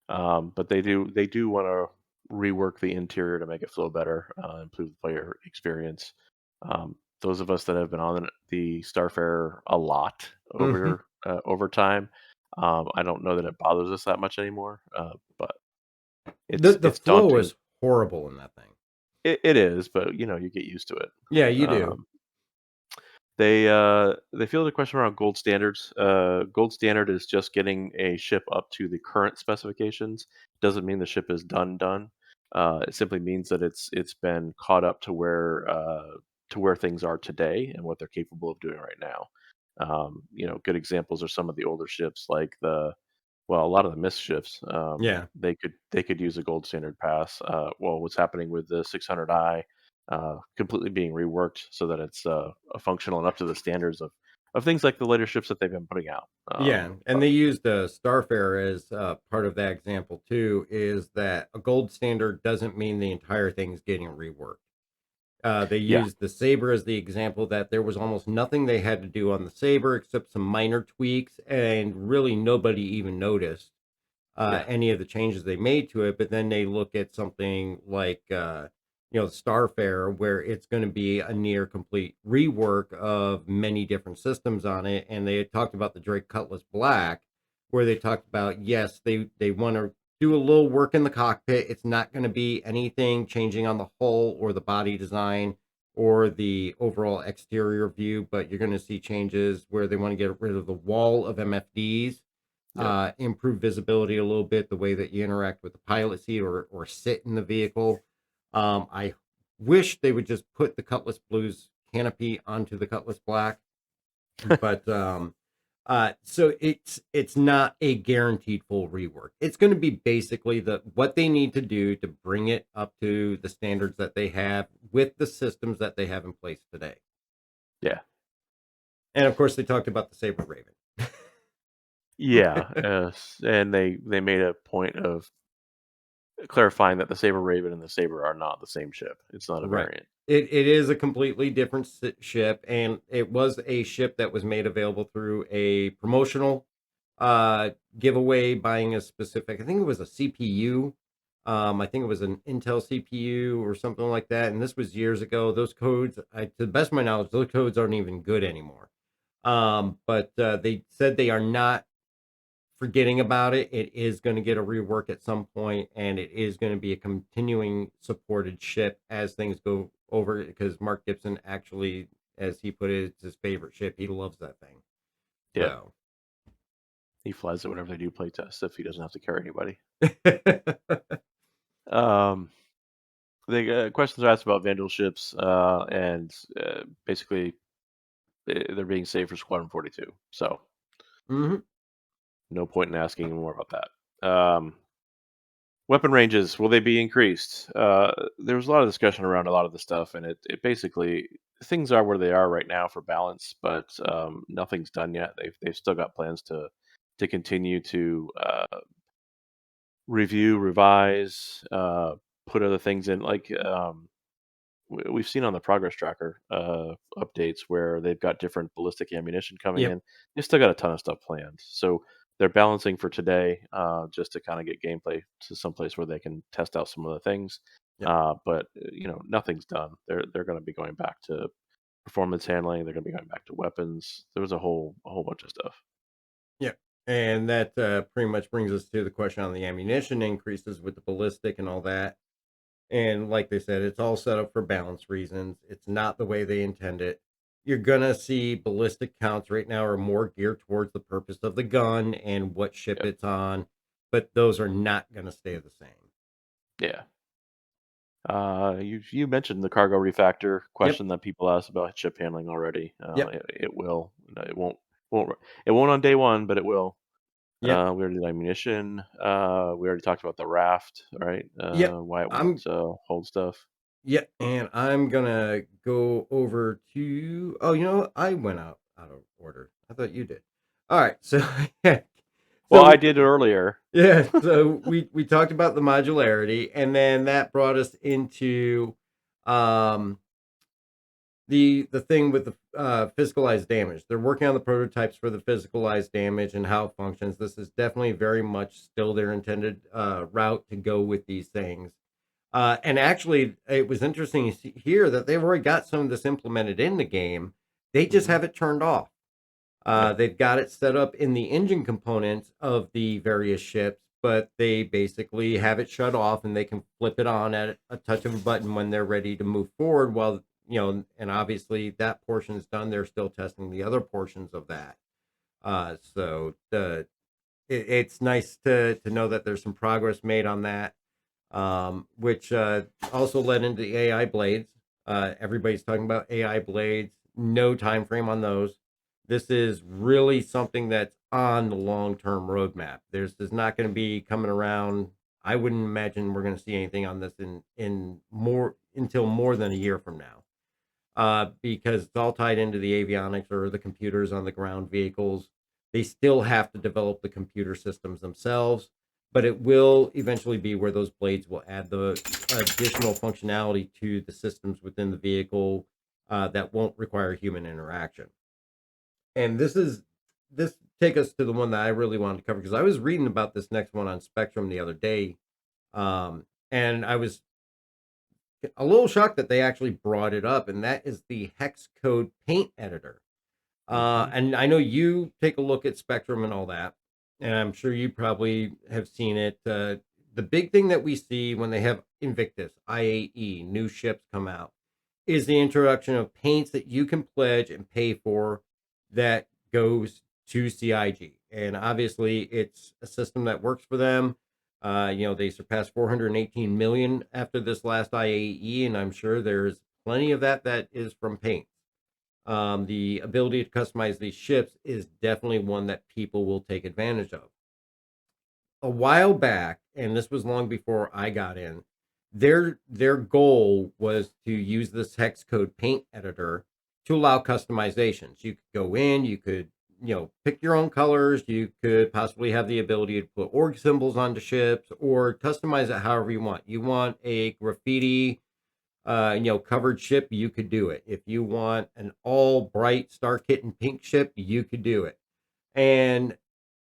but they do want to rework the interior to make it flow better, improve the player experience. Those of us that have been on the Starfare a lot Hmm. over time, I don't know that it bothers us that much anymore. But The it's the it's flow daunting. is horrible in that thing. It is, but you get used to it. Yeah, you do. Um, they fielded a question around gold standards. Gold standard is just getting a ship up to the current specifications. Doesn't mean the ship is done. It simply means that it's been caught up to where things are today and what they're capable of doing right now. Good examples are some of the older ships, like a lot of the missed ships. Yeah. They could use a gold standard pass. What's happening with the 600i completely being reworked so that it's functional and up to the standards of things like the later ships that they've been putting out. Yeah, and they used Starfare as part of that example too. Is that a gold standard doesn't mean the entire thing's getting reworked. They Yeah, used the Saber as the example that there was almost nothing they had to do on the Saber except some minor tweaks, and really nobody even noticed yeah, any of the changes they made to it. But then they look at something like, Starfare, where it's going to be a near complete rework of many different systems on it. And they had talked about the Drake Cutlass Black, where they talked about, yes, they want to do a little work in the cockpit. It's not going to be anything changing on the hull or the body design or the overall exterior view, but you're going to see changes where they want to get rid of the wall of MFDs, improve visibility a little bit, the way that you interact with the pilot seat or sit in the vehicle. I wish they would just put the Cutlass Blues canopy onto the Cutlass Black, but so it's not a guaranteed full rework. It's going to be basically what they need to do to bring it up to the standards that they have with the systems that they have in place today. Yeah. And of course, they talked about the Saber Raven. Yeah, and they made a point of clarifying that the Saber Raven and the Saber are not the same ship. It's not a Right. variant. It is a completely different ship, and it was a ship that was made available through a promotional giveaway, buying a specific, I think it was a CPU. I think it was an Intel CPU or something like that. And this was years ago. Those codes, to the best of my knowledge, those codes aren't even good anymore. But they said they are not forgetting about it. It is going to get a rework at some point, and it is going to be a continuing supported ship as things go over, because Mark Gibson actually, as he put it, it's his favorite ship. He loves that thing. Yeah. So. He flies it whenever they do play tests if he doesn't have to carry anybody. The questions are asked about Vandal ships, and basically they're being saved for Squadron 42. So no point in asking more about that. Weapon ranges, will they be increased? There was a lot of discussion around a lot of the stuff, and it basically, things are where they are right now for balance, but nothing's done yet. They've still got plans to continue to review, revise, put other things in. Like we've seen on the progress tracker updates where they've got different ballistic ammunition coming Yep. in. They've still got a ton of stuff planned. So they're balancing for today, just to kind of get gameplay to someplace where they can test out some of the things. Yep. But nothing's done. They're going to be going back to performance handling. They're going to be going back to weapons. There was a whole bunch of stuff. Yeah. And that pretty much brings us to the question on the ammunition increases with the ballistic and all that. And like they said, it's all set up for balance reasons. It's not the way they intend it. You're going to see ballistic counts right now are more geared towards the purpose of the gun and what ship it's on, but those are not going to stay the same. Yeah. You mentioned the cargo refactor question that people asked about ship handling already. It will. It won't on day one, but it will. We already did ammunition. We already talked about the raft, right? Why it won't hold stuff. Yeah, and I'm gonna go over to. Oh, I went out of order. I thought you did. All right, so well, I did earlier. Yeah, so we talked about the modularity, and then that brought us into the thing with the physicalized damage. They're working on the prototypes for the physicalized damage and how it functions. This is definitely very much still their intended route to go with these things. And actually, it was interesting to hear that they've already got some of this implemented in the game. They just have it turned off. They've got it set up in the engine components of the various ships, but they basically have it shut off, and they can flip it on at a touch of a button when they're ready to move forward. While, and obviously that portion is done, they're still testing the other portions of that. So it's nice to know that there's some progress made on that, which also led into the AI blades. Everybody's talking about AI blades. No time frame on those. This is really something that's on the long-term roadmap. There's not going to be coming around. I wouldn't imagine we're going to see anything on this in more until more than a year from now, because it's all tied into the avionics or the computers on the ground vehicles. They still have to develop the computer systems themselves, but it will eventually be where those blades will add the additional functionality to the systems within the vehicle that won't require human interaction. And this take us to the one that I really wanted to cover, because I was reading about this next one on Spectrum the other day, and I was a little shocked that they actually brought it up, and that is the hex code paint editor. And I know you take a look at Spectrum and all that, and I'm sure you probably have seen it. the big thing that we see when they have Invictus, IAE, new ships come out, is the introduction of paints that you can pledge and pay for that goes to CIG. And obviously, it's a system that works for them. They surpassed 418 million after this last IAE, and I'm sure there's plenty of that is from paints. The ability to customize these ships is definitely one that people will take advantage of. A while back, and this was long before I got in, their goal was to use this hex code paint editor to allow customizations. You could go in, you could pick your own colors, you could possibly have the ability to put org symbols onto ships or customize it however you want. You want a graffiti covered ship, you could do it. If you want an all bright star kitten pink ship, you could do it. And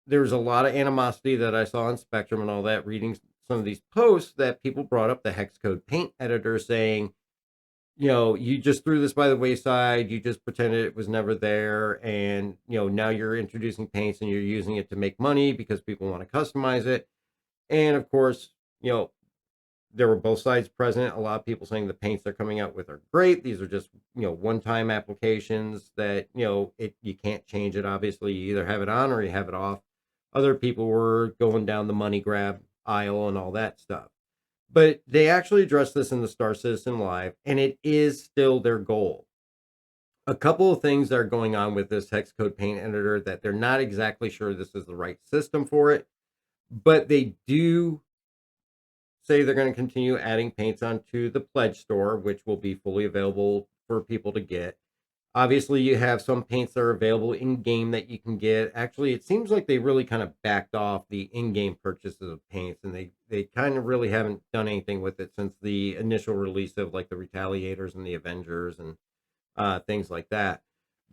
there's a lot of animosity that I saw on Spectrum and all that, reading some of these posts that people brought up the hex code paint editor saying, you just threw this by the wayside. You just pretended it was never there. And, now you're introducing paints and you're using it to make money because people want to customize it. And of course, there were both sides present. A lot of people saying the paints they're coming out with are great. These are just, one-time applications that, you can't change it. Obviously, you either have it on or you have it off. Other people were going down the money grab aisle and all that stuff. But they actually addressed this in the Star Citizen Live, and it is still their goal. A couple of things that are going on with this hex code paint editor that they're not exactly sure this is the right system for it, but they do say they're going to continue adding paints onto the pledge store, which will be fully available for people to get. Obviously, you have some paints that are available in game that you can get. Actually, it seems like they really kind of backed off the in-game purchases of paints, and they kind of really haven't done anything with it since the initial release of like the Retaliators and the Avengers and things like that.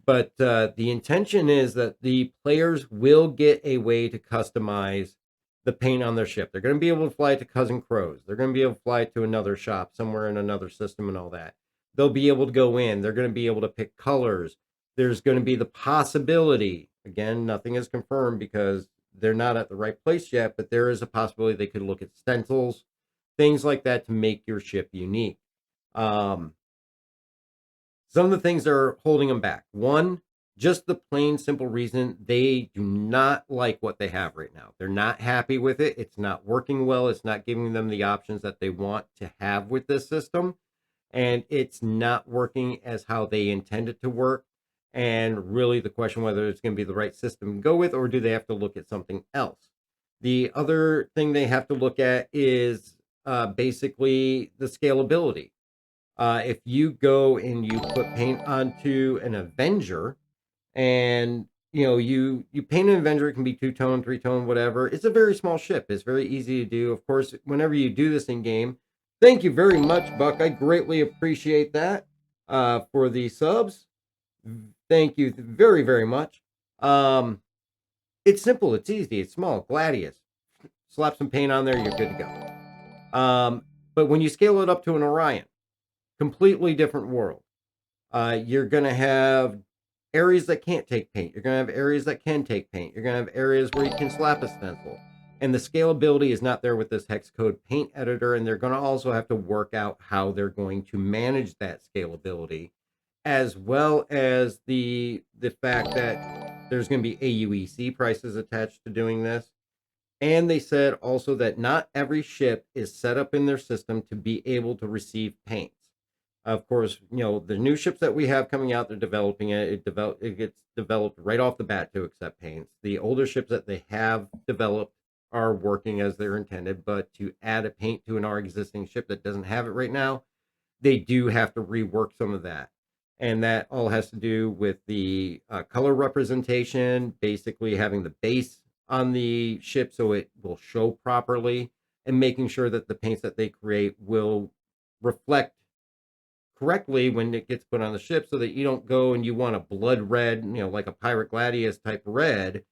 But the intention is that the players will get a way to customize the paint on their ship. They're going to be able to fly to Cousin Crows. They're going to be able to fly to another shop somewhere in another system and all that. They'll be able to go in. They're going to be able to pick colors. There's going to be the possibility, again, nothing is confirmed because they're not at the right place yet, but there is a possibility they could look at stencils, things like that to make your ship unique. Some of the things that are holding them back. One, just the plain simple reason they do not like what they have right now. They're not happy with it. It's not working well. It's not giving them the options that they want to have with this system. And it's not working as how they intend it to work. And really the question whether it's going to be the right system to go with, or do they have to look at something else? The other thing they have to look at is basically the scalability. If you go and you put paint onto an Avenger and you paint an Avenger, it can be 2-tone, 3-tone, whatever. It's a very small ship. It's very easy to do. Of course, whenever you do this in game, thank you very much, Buck. I greatly appreciate that for the subs. Thank you very, very much. It's simple. It's easy. It's small. Gladius. Slap some paint on there. You're good to go. But when you scale it up to an Orion, completely different world. You're going to have areas that can't take paint. You're going to have areas that can take paint. You're going to have areas where you can slap a stencil. And the scalability is not there with this hex code paint editor. And they're going to also have to work out how they're going to manage that scalability, as well as the fact that there's going to be AUEC prices attached to doing this. And they said also that not every ship is set up in their system to be able to receive paints. Of course, the new ships that we have coming out, they're developing it. It gets developed right off the bat to accept paints. The older ships that they have developed are working as they're intended, but to add a paint to our existing ship that doesn't have it right now, they do have to rework some of that. And that all has to do with the color representation, basically having the base on the ship so it will show properly, and making sure that the paints that they create will reflect correctly when it gets put on the ship, so that you don't go and you want a blood red, like a Pirate Gladius type red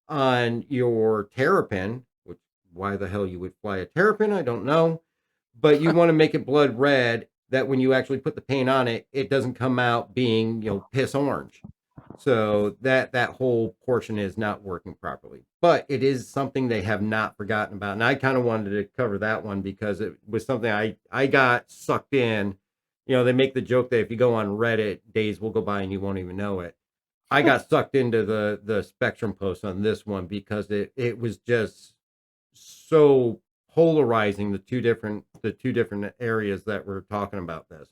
on your Terrapin, which why the hell you would fly a Terrapin, I don't know. But you want to make it blood red that when you actually put the paint on it, it doesn't come out being, piss orange. So that whole portion is not working properly. But it is something they have not forgotten about. And I kind of wanted to cover that one because it was something I got sucked in. You know, they make the joke that if you go on Reddit, days will go by and you won't even know it. I got sucked into the Spectrum post on this one because it was just so polarizing, the two different areas that we're talking about this.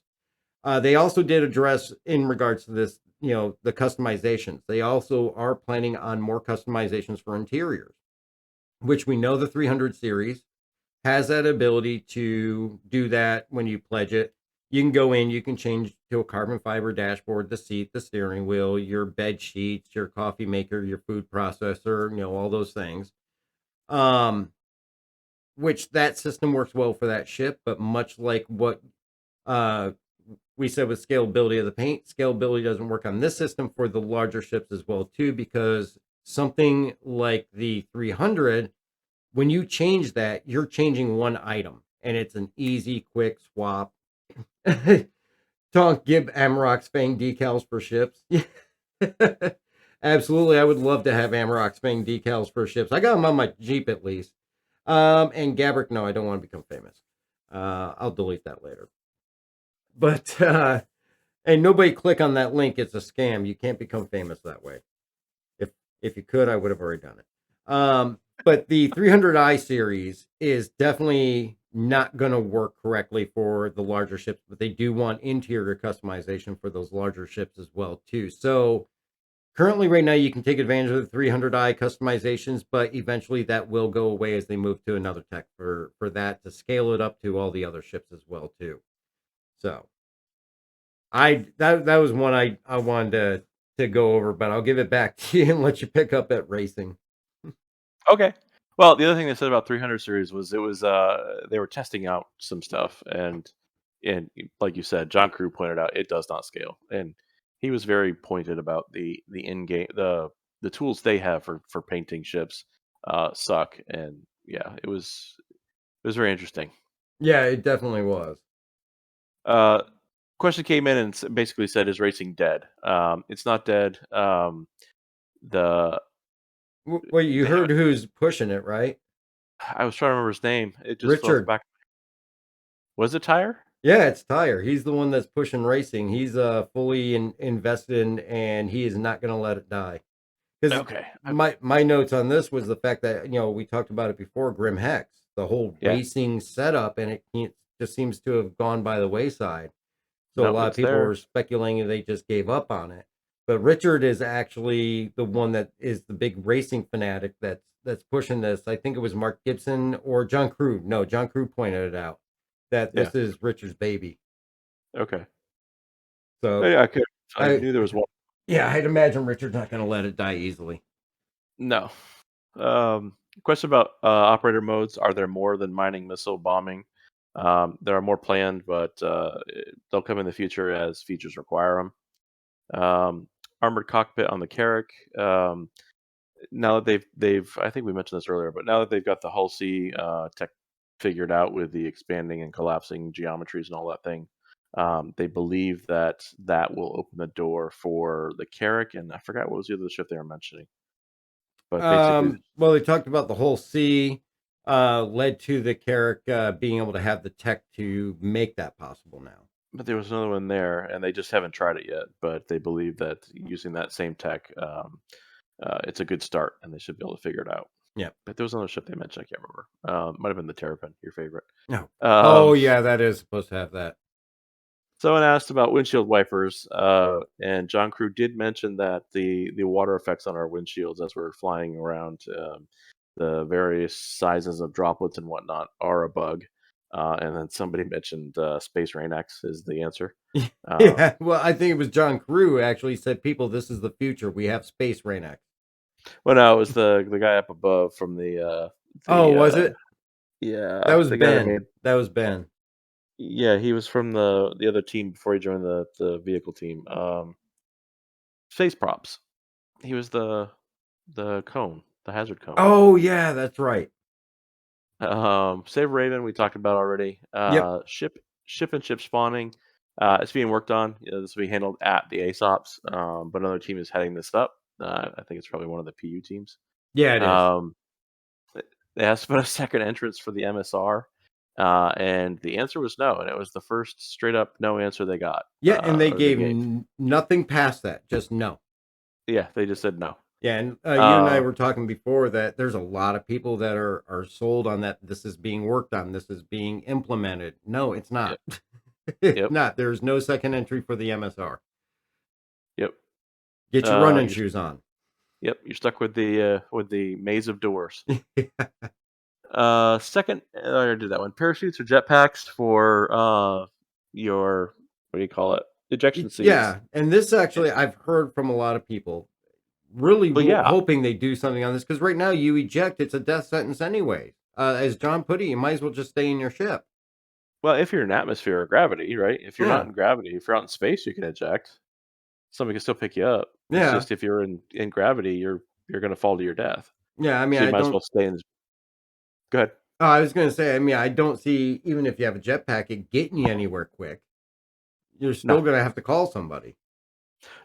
They also did address in regards to this, you know, the customizations. They also are planning on more customizations for interiors, which we know the 300 series has that ability to do that when you pledge it. You can go in, you can change to a carbon fiber dashboard, the seat, the steering wheel, your bed sheets, your coffee maker, your food processor, you know, all those things. Um, which that system works well for that ship, but much like what uh we said with scalability of the paint, scalability doesn't work on this system for the larger ships as well too, because something like the 300, when you change that, you're changing one item and it's an easy, quick swap. Don't give Amarok's Fang decals for ships. Absolutely, I would love to have Amarok's Fang decals for ships. I got them on my Jeep at least. And Gabrick, no, I don't want to become famous. I'll delete that later. But and nobody click on that link. It's a scam. You can't become famous that way. If you could, I would have already done it. But the 300i series is definitely not going to work correctly for the larger ships, but they do want interior customization for those larger ships as well too. So currently, right now, you can take advantage of the 300i customizations, but eventually that will go away as they move to another tech for that to scale it up to all the other ships as well too. So that was one I wanted to go over, but I'll give it back to you and let you pick up at racing. Okay. Well, the other thing they said about 300 series was it was they were testing out some stuff, and like you said, John Crew pointed out it does not scale, and he was very pointed about the in game the tools they have for painting ships suck, and yeah, it was very interesting. Yeah, it definitely was. Uh, Question came in and basically said, "Is racing dead?" It's not dead. The Wait, you they have heard who's pushing it, right? I was trying to remember his name. It just fell off the Richard. back. Was it Tire? Yeah, it's Tyre. He's the one that's pushing racing. He's fully invested in, and he is not going to let it die. Because Okay. my notes on this was the fact that, you know, we talked about it before, Grim Hex, the whole Yeah. racing setup, and it just seems to have gone by the wayside. So a No, lot of it's people there. were speculating they just gave up on it. But Richard is actually the one that is the big racing fanatic that's pushing this. I think it was Mark Gibson or John Crew. No, John Crew pointed it out that Yeah. this is Richard's baby. Okay. So Yeah, I I knew there was one. yeah, I'd imagine Richard's not going to let it die easily. No. Question about operator modes. Are there more than mining, missile, bombing? There are more planned, but they'll come in the future as features require them. Armored cockpit on the Carrack. Now that they've I think we mentioned this earlier, but now that they've got the Hull C tech figured out with the expanding and collapsing geometries and all that thing, they believe that that will open the door for the Carrack, and I forgot what was the other ship they were mentioning, but basically, Well, they talked about the whole C led to the Carrack being able to have the tech to make that possible now. but there was another one there, and they just haven't tried it yet. But they believe that using that same tech, it's a good start, and they should be able to figure it out. Yeah. But there was another ship they mentioned. I can't remember. Might have been the Terrapin, your favorite. No. Um, Oh yeah, that is supposed to have that. Someone asked about windshield wipers, and John Crew did mention that the water effects on our windshields as we're flying around, the various sizes of droplets and whatnot are a bug. And then somebody mentioned Space Rain X is the answer. Yeah. Well, I think it was John Crew actually said, "People, this is the future. We have Space Rain X." Well, no, it was the guy up above from Oh, the was it? That yeah, was the guy that Ben. made. That was Ben. Yeah, he was from the other team before he joined the vehicle team. Space props. He was the cone, the hazard cone. Oh yeah, that's right. Save Raven we talked about already. Yep. Ship and ship spawning. It's being worked on. This will be handled at the ASOPs, but another team is heading this up. I think it's probably one of the PU teams. Yeah, it is. Um, they asked about a second entrance for the MSR, and the answer was no, and it was the first straight up no answer they got. Yeah, and they Or they gave gave. nothing past that, just no. Yeah, they just said no. Yeah, and you and I Uh, were talking before that there's a lot of people that are sold on that. This is being worked on. This is being implemented. No, it's yep, not. It's yep, not. There's no second entry for the MSR. yep. Get your running You're shoes on. Yep, you're stuck with the maze of doors. Yeah. Second, I already did that one. Parachutes or jetpacks for your what do you call it? Ejection seats. Yeah, and this actually I've heard from a lot of people really Well, yeah. hoping they do something on this because right now you eject, it's a death sentence anyway. As John put it, you might as well just stay in your ship. Well, if you're in atmosphere or gravity, right? If you're not Yeah, in gravity, if you're out in space, you can eject. Somebody can still pick you up. It's yeah, just if you're in gravity, you're going to fall to your death. yeah. I mean, So you I might as well don't. stay in. Go ahead. I was gonna say, I mean, I don't see even if you have a jetpack, it getting you anywhere quick. You're still No, gonna have to call somebody.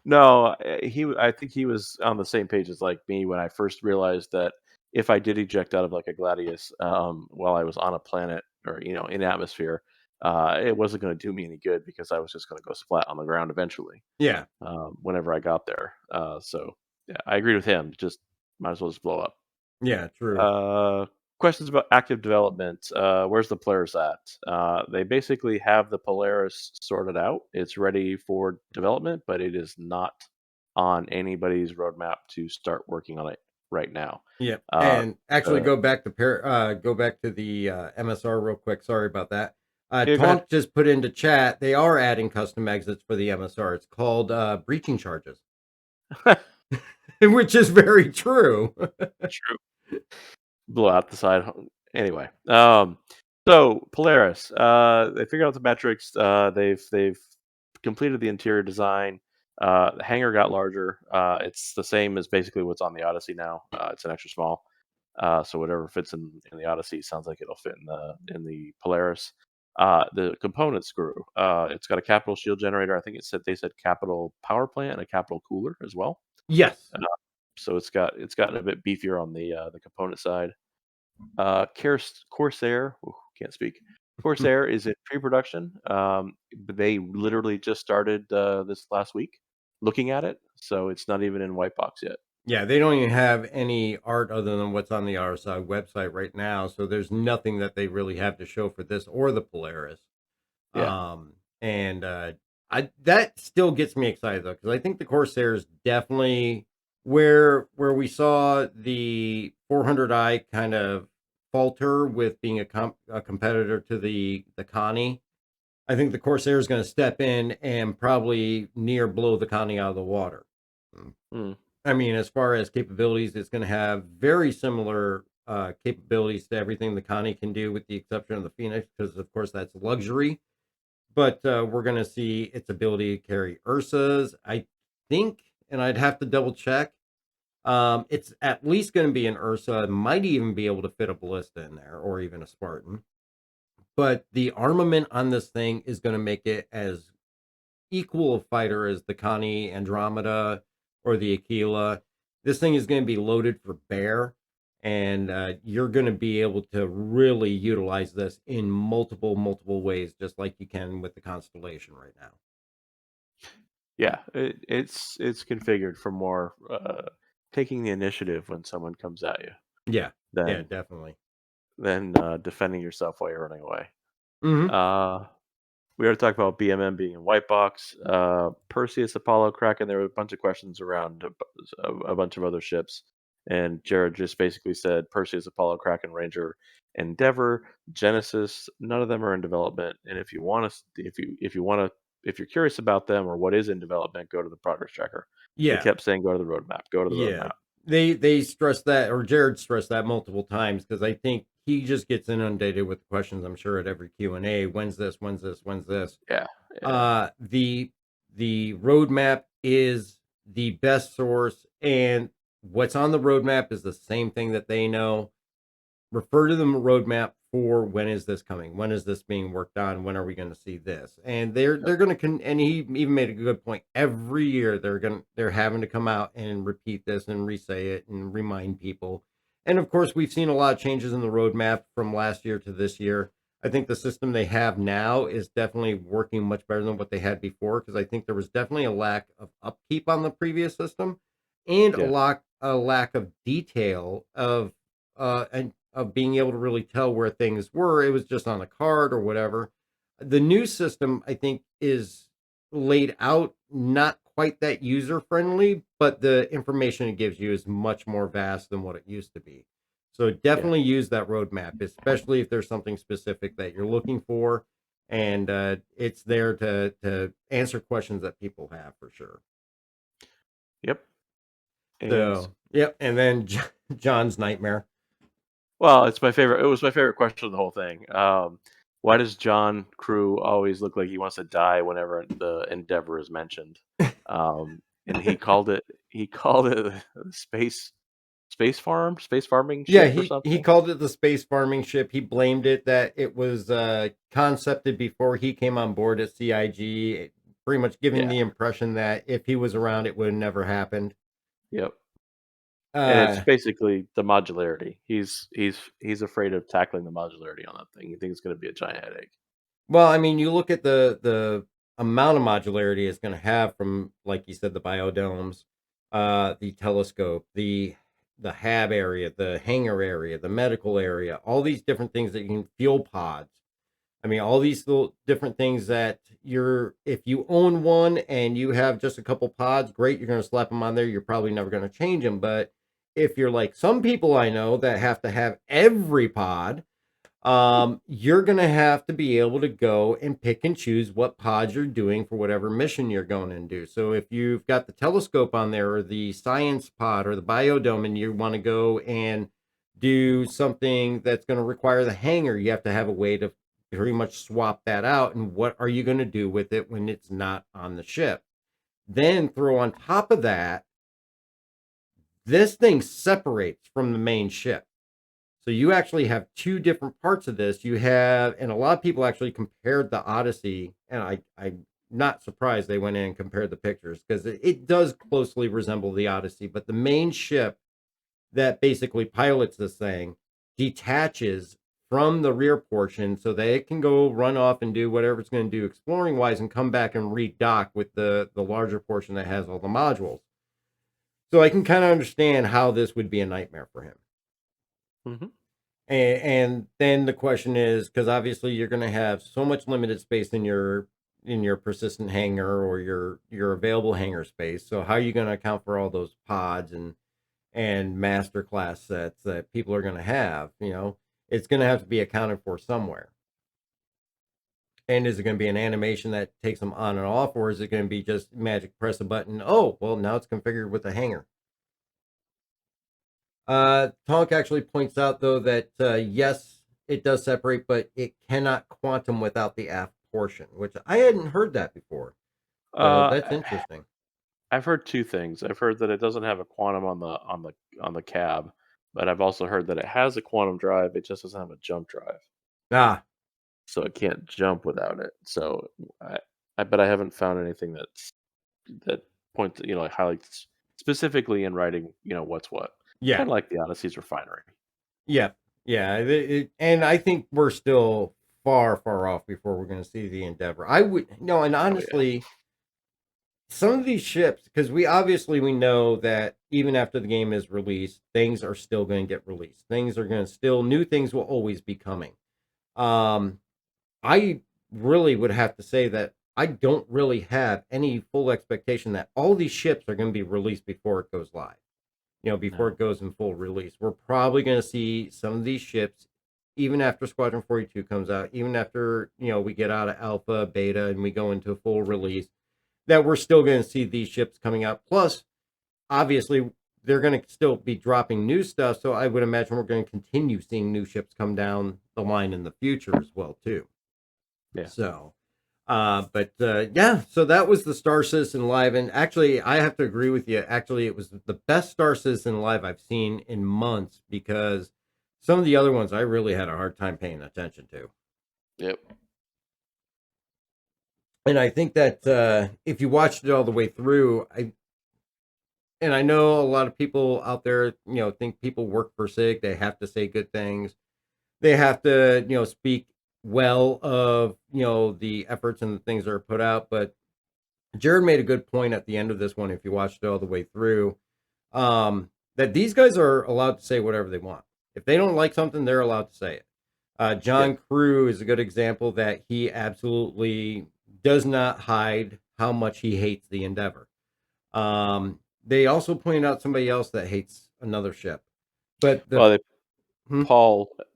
no. I think he was on the same page as like me when I first realized that if I did eject out of like a Gladius while I was on a planet or in atmosphere, it wasn't going to do me any good because I was just going to go splat on the ground eventually. Yeah, Whenever I got there. So yeah, I agree with him. Just might as well just blow up. yeah, true. Uh, Questions about active development. Where's the Polaris at? They basically have the Polaris sorted out. It's ready for development, but it is not on anybody's roadmap to start working on it right now. Yeah, Uh, and actually uh, go back to the MSR real quick. Sorry about that. yeah, go ahead. Tonk just put into chat they are adding custom exits for the MSR. It's called breaching charges, which is very true. True. Blow out the side. Anyway, so Polaris, they figured out the metrics. They've completed the interior design. The hangar got larger. It's the same as basically what's on the Odyssey now. It's an extra small. So whatever fits in the Odyssey sounds like it'll fit in the Polaris. The components grew. It's got a capital shield generator. I think they said capital power plant and a capital cooler as well. Yes. Uh, so it's gotten a bit beefier on the component side. Corsair, ooh, can't speak. Corsair is in pre-production. But they literally just started this last week looking at it, so it's not even in white box yet. Yeah, they don't even have any art other than what's on the RSI website right now. So there's nothing that they really have to show for this or the Polaris. Yeah, And I that still gets me excited though, because I think the Corsair is definitely where we saw the 400i kind of falter with being a competitor to the Connie. I think the Corsair is going to step in and probably near blow the Connie out of the water. mm, I mean, as far as capabilities, it's going to have very similar capabilities to everything the Connie can do, with the exception of the Phoenix, because of course that's luxury. But we're going to see its ability to carry Ursas. I think, and I'd have to double check. It's at least going to be an Ursa. It might even be able to fit a ballista in there, or even a Spartan. But the armament on this thing is going to make it as equal a fighter as the Connie Andromeda or the Aquila. This thing is going to be loaded for bear, and you're going to be able to really utilize this in multiple ways, just like you can with the Constellation right now. yeah. It's configured for more taking the initiative when someone comes at you Yeah, yeah, than definitely. defending yourself while you're running away. Hmm. Uh, We already talked about BMM being in white box. Perseus, Apollo, Kraken. There were a bunch of questions around a bunch of other ships, and Jared just basically said Perseus, Apollo, Kraken, Ranger, Endeavor, Genesis. None of them are in development. And if you want to, if you're curious about them or what is in development, go to the progress tracker. They Yeah, kept saying go to the roadmap. Go to the yeah. roadmap. They stressed that, or Jared stressed that multiple times, because I think he just gets inundated with questions. I'm sure at every Q&A, when's this? When's this? When's this? Yeah, yeah, The roadmap is the best source, and what's on the roadmap is the same thing that they know. Refer to the roadmap for when is this coming? When is this being worked on? When are we going to see this? And they're going to and he even made a good point. Every year they're having to come out and repeat this and re-say it and remind people. And of course, we've seen a lot of changes in the roadmap from last year to this year. I think the system they have now is definitely working much better than what they had before, because I think there was definitely a lack of upkeep on the previous system and Yeah. a lack of detail and of being able to really tell where things were. It was just on a card or whatever. The new system, I think, is laid out not quite that user friendly, but the information it gives you is much more vast than what it used to be. So Yeah. definitely use that roadmap, especially if there's something specific that you're looking for, and it's there to answer questions that people have for sure. Yep. And So yep, and then John's nightmare. well, it's my favorite. It was my favorite question of the whole thing. Why does John Crew always look like he wants to die whenever the Endeavor is mentioned? And he called it. He called it a space farming Yeah, ship or he something. called it the space farming ship. He blamed it that it was concepted before he came on board at CIG, pretty much giving Yeah. the impression that if he was around, it would have never happened. Yep. And it's Uh, basically the modularity. He's afraid of tackling the modularity on that thing. He thinks it's going to be a giant headache. well, I mean, you look at the amount of modularity it's going to have from, like you said, the biodomes, the telescope, the hab area, the hangar area, the medical area, all these different things that you can fuel pods. I mean, all these little different things that if you own one and you have just a couple pods, great, you're going to slap them on there. You're probably never going to change them. But if you're like some people I know that have to have every pod, you're going to have to be able to go and pick and choose what pods you're doing for whatever mission you're going to do. So if you've got the telescope on there or the science pod or the biodome and you want to go and do something that's going to require the hangar, you have to have a way to pretty much swap that out. And what are you going to do with it when it's not on the ship? Then throw on top of that, this thing separates from the main ship. So you actually have two different parts of this. You have, and a lot of people actually compared the Odyssey, and I'm not surprised they went in and compared the pictures because it does closely resemble the Odyssey, but the main ship that basically pilots this thing detaches from the rear portion so that it can go run off and do whatever it's going to do exploring wise and come back and redock with the larger portion that has all the modules. So I can kind of understand how this would be a nightmare for him. Mm-hmm. And then the question is, because obviously you're going to have so much limited space in your persistent hangar or your available hangar space. So how are you going to account for all those pods and master class sets that people are going to have? It's going to have to be accounted for somewhere. And is it going to be an animation that takes them on and off, or is it going to be just magic press a button? Oh, well, now it's configured with a hangar. Tonk actually points out, though, that yes, it does separate, but it cannot quantum without the aft portion, which I hadn't heard that before. So that's interesting. I've heard two things. I've heard that it doesn't have a quantum on the cab, but I've also heard that it has a quantum drive. It just doesn't have a jump drive, Ah, so it can't jump without it. So but I haven't found anything that points, like highlights specifically in writing, what's what. yeah, Kind of like the Odyssey's refinery. yeah, yeah. And I think we're still far, far off before we're going to see the Endeavor. I would no, and Oh yeah, honestly, some of these ships, because we know that even after the game is released, things are still going to get released. Things are going to still new things will always be coming. Um, I really would have to say that I don't really have any full expectation that all these ships are going to be released before it goes live. Before no, it goes in full release. We're probably going to see some of these ships even after Squadron 42 comes out, even after, we get out of alpha, beta, and we go into full release, that we're still going to see these ships coming out. Plus, obviously, they're going to still be dropping new stuff. So I would imagine we're going to continue seeing new ships come down the line in the future as well, too. yeah. So, yeah, so that was the Star Citizen Live. And actually, I have to agree with you. Actually, it was the best Star Citizen Live I've seen in months because some of the other ones I really had a hard time paying attention to. Yep. And I think that if you watched it all the way through, I know a lot of people out there, think people work for SIG. They have to say good things. They have to, speak well of, the efforts and the things that are put out. But Jared made a good point at the end of this one, if you watched it all the way through, that these guys are allowed to say whatever they want. If they don't like something, they're allowed to say it. John Crew is a good example that he absolutely does not hide how much he hates the Endeavor. They also pointed out somebody else that hates another ship, but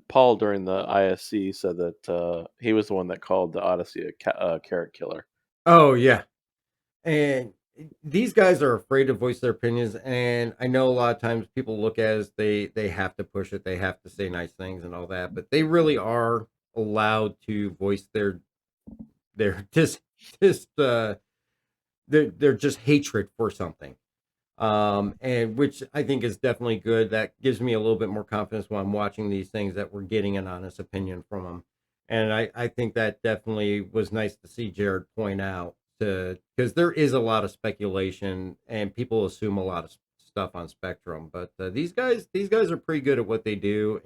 Paul during the ISC said that he was the one that called the Odyssey a carrot killer. Oh yeah, and these guys are afraid to voice their opinions, and I know a lot of times people look at it as they have to push it, they have to say nice things and all that, but they really are allowed to voice their just their just hatred for something. And which I think is definitely good. That gives me a little bit more confidence when I'm watching these things that we're getting an honest opinion from them. And I think that definitely was nice to see Jared point out, because there is a lot of speculation and people assume a lot of stuff on Spectrum, but these guys are pretty good at what they do,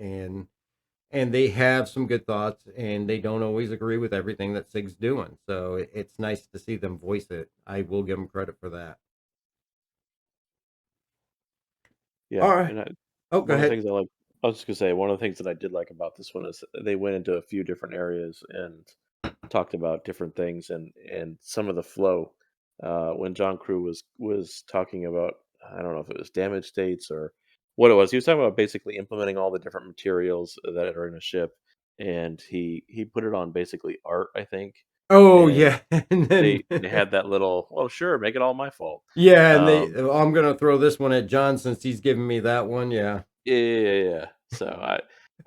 and they have some good thoughts, and they don't always agree with everything that SIG's doing. So it's nice to see them voice it. I will give them credit for that. Yeah, All right. and Oh, go one of the ahead. things I was just gonna say, one of the things that I did like about this one is they went into a few different areas and talked about different things and some of the flow. When John Crew was talking about, I don't know if it was damage states or what it was. He was talking about basically implementing all the different materials that are in a ship, and he put it on basically art, I think. Oh And yeah, and then they had that little, well, sure, make it all my fault. yeah, and Um, I'm gonna throw this one at John since he's giving me that one. Yeah. yeah. So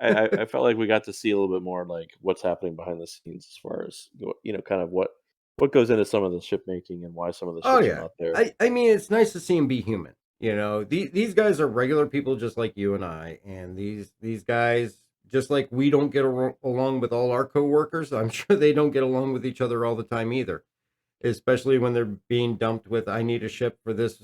I felt like we got to see a little bit more like what's happening behind the scenes as far as kind of what goes into some of the ship making and why some of the Oh ships are yeah. not there. I mean, it's nice to see him be human. These guys are regular people just like you and I, and these guys, just like we don't get along with all our coworkers, I'm sure they don't get along with each other all the time either. Especially when they're being dumped with, I need a ship for this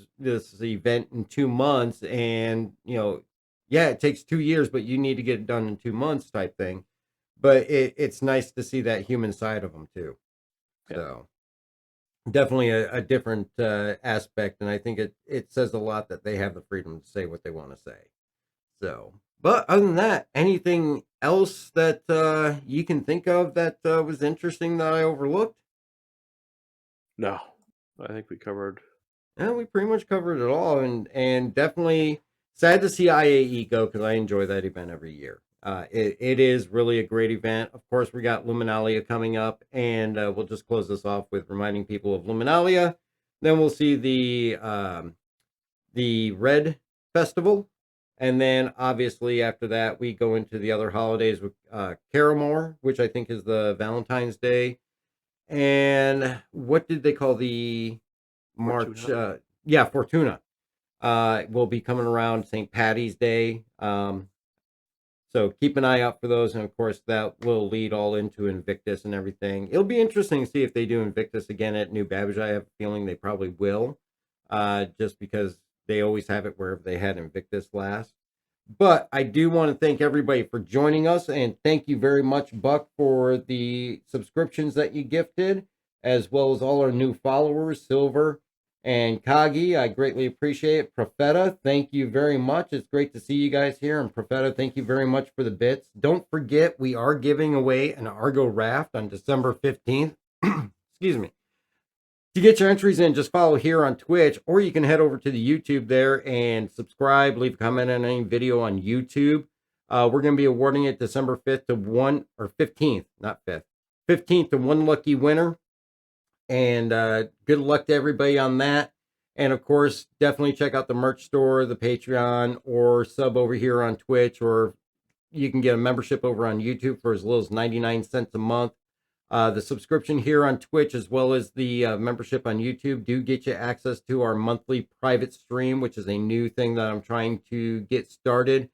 event in 2 months, and yeah, it takes 2 years, but you need to get it done in 2 months type thing. But it's nice to see that human side of them too. Yeah. So definitely a different aspect, and I think it says a lot that they have the freedom to say what they want to say. So, but other than that, anything else that you can think of that was interesting that I overlooked? No, I think we covered. Yeah, we pretty much covered it all, and definitely sad to see IAE go, because I enjoy that event every year. It is really a great event. Of course, we got Luminalia coming up, and we'll just close this off with reminding people of Luminalia. Then we'll see the Red Festival, and then obviously after that we go into the other holidays with Caramore, which I think is the Valentine's Day, and what did they call the March? Fortuna. Yeah, Fortuna. Will be coming around St. Patty's Day. So keep an eye out for those, and of course that will lead all into Invictus and everything. It'll be interesting to see if they do Invictus again at New Babbage. I have a feeling they probably will, just because they always have it wherever they had Invictus last. But I do want to thank everybody for joining us, and thank you very much, Buck, for the subscriptions that you gifted, as well as all our new followers, Silver and Kagi. I greatly appreciate it. Profeta, thank you very much. It's great to see you guys here. And Profeta, thank you very much for the bits. Don't forget, we are giving away an Argo raft on December 15th. Excuse me. To get your entries in, just follow here on Twitch, or you can head over to the YouTube there and subscribe, leave a comment on any video on YouTube. We're going to be awarding it December 5th to 15th, not 5th, 15th to one lucky winner. And good luck to everybody on that. And of course, definitely check out the merch store, the Patreon, or sub over here on Twitch, or you can get a membership over on YouTube for as little as 99 cents a month. The subscription here on Twitch, as well as the membership on YouTube, do get you access to our monthly private stream, which is a new thing that I'm trying to get started.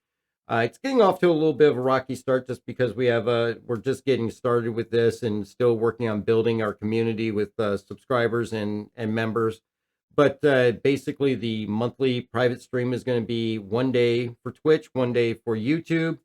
It's getting off to a little bit of a rocky start just because we're just getting started with this and still working on building our community with subscribers and members. But basically, the monthly private stream is going to be one day for Twitch, one day for YouTube.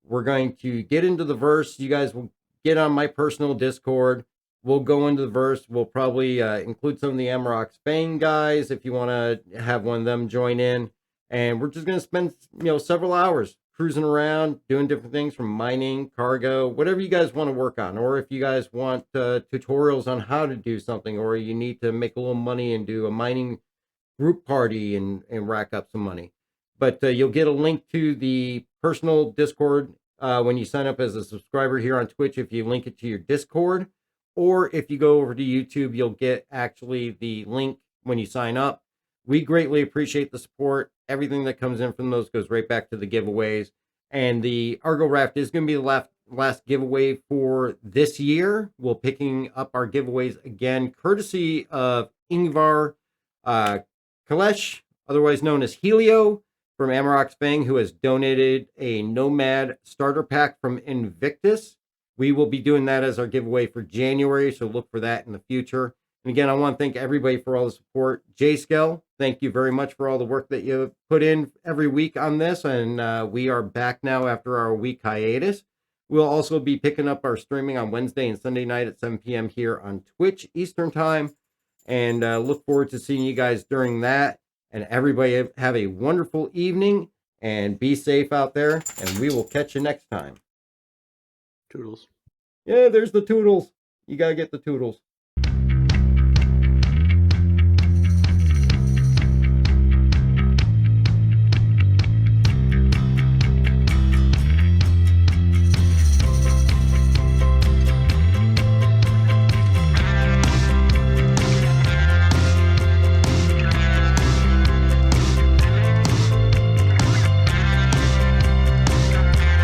We're going to get into the verse. You guys will get on my personal Discord. We'll go into the verse. We'll probably include some of the Amarok Fang guys if you want to have one of them join in. And we're just going to spend, several hours cruising around, doing different things from mining, cargo, whatever you guys want to work on. Or if you guys want tutorials on how to do something, or you need to make a little money and do a mining group party and rack up some money. But you'll get a link to the personal Discord when you sign up as a subscriber here on Twitch if you link it to your Discord. Or if you go over to YouTube, you'll get actually the link when you sign up. We greatly appreciate the support. Everything that comes in from those goes right back to the giveaways. And the Argo Raft is going to be the last giveaway for this year. We'll picking up our giveaways again, courtesy of Ingvar Kalesh, otherwise known as Helio, from Amarok's Fang, who has donated a Nomad starter pack from Invictus. We will be doing that as our giveaway for January, so look for that in the future. And again, I want to thank everybody for all the support. J-Scale, thank you very much for all the work that you put in every week on this. And we are back now after our week hiatus. We'll also be picking up our streaming on Wednesday and Sunday night at 7 p.m. here on Twitch Eastern Time. And look forward to seeing you guys during that. And everybody have a wonderful evening and be safe out there. And we will catch you next time. Toodles. Yeah, there's the toodles. You got to get the toodles.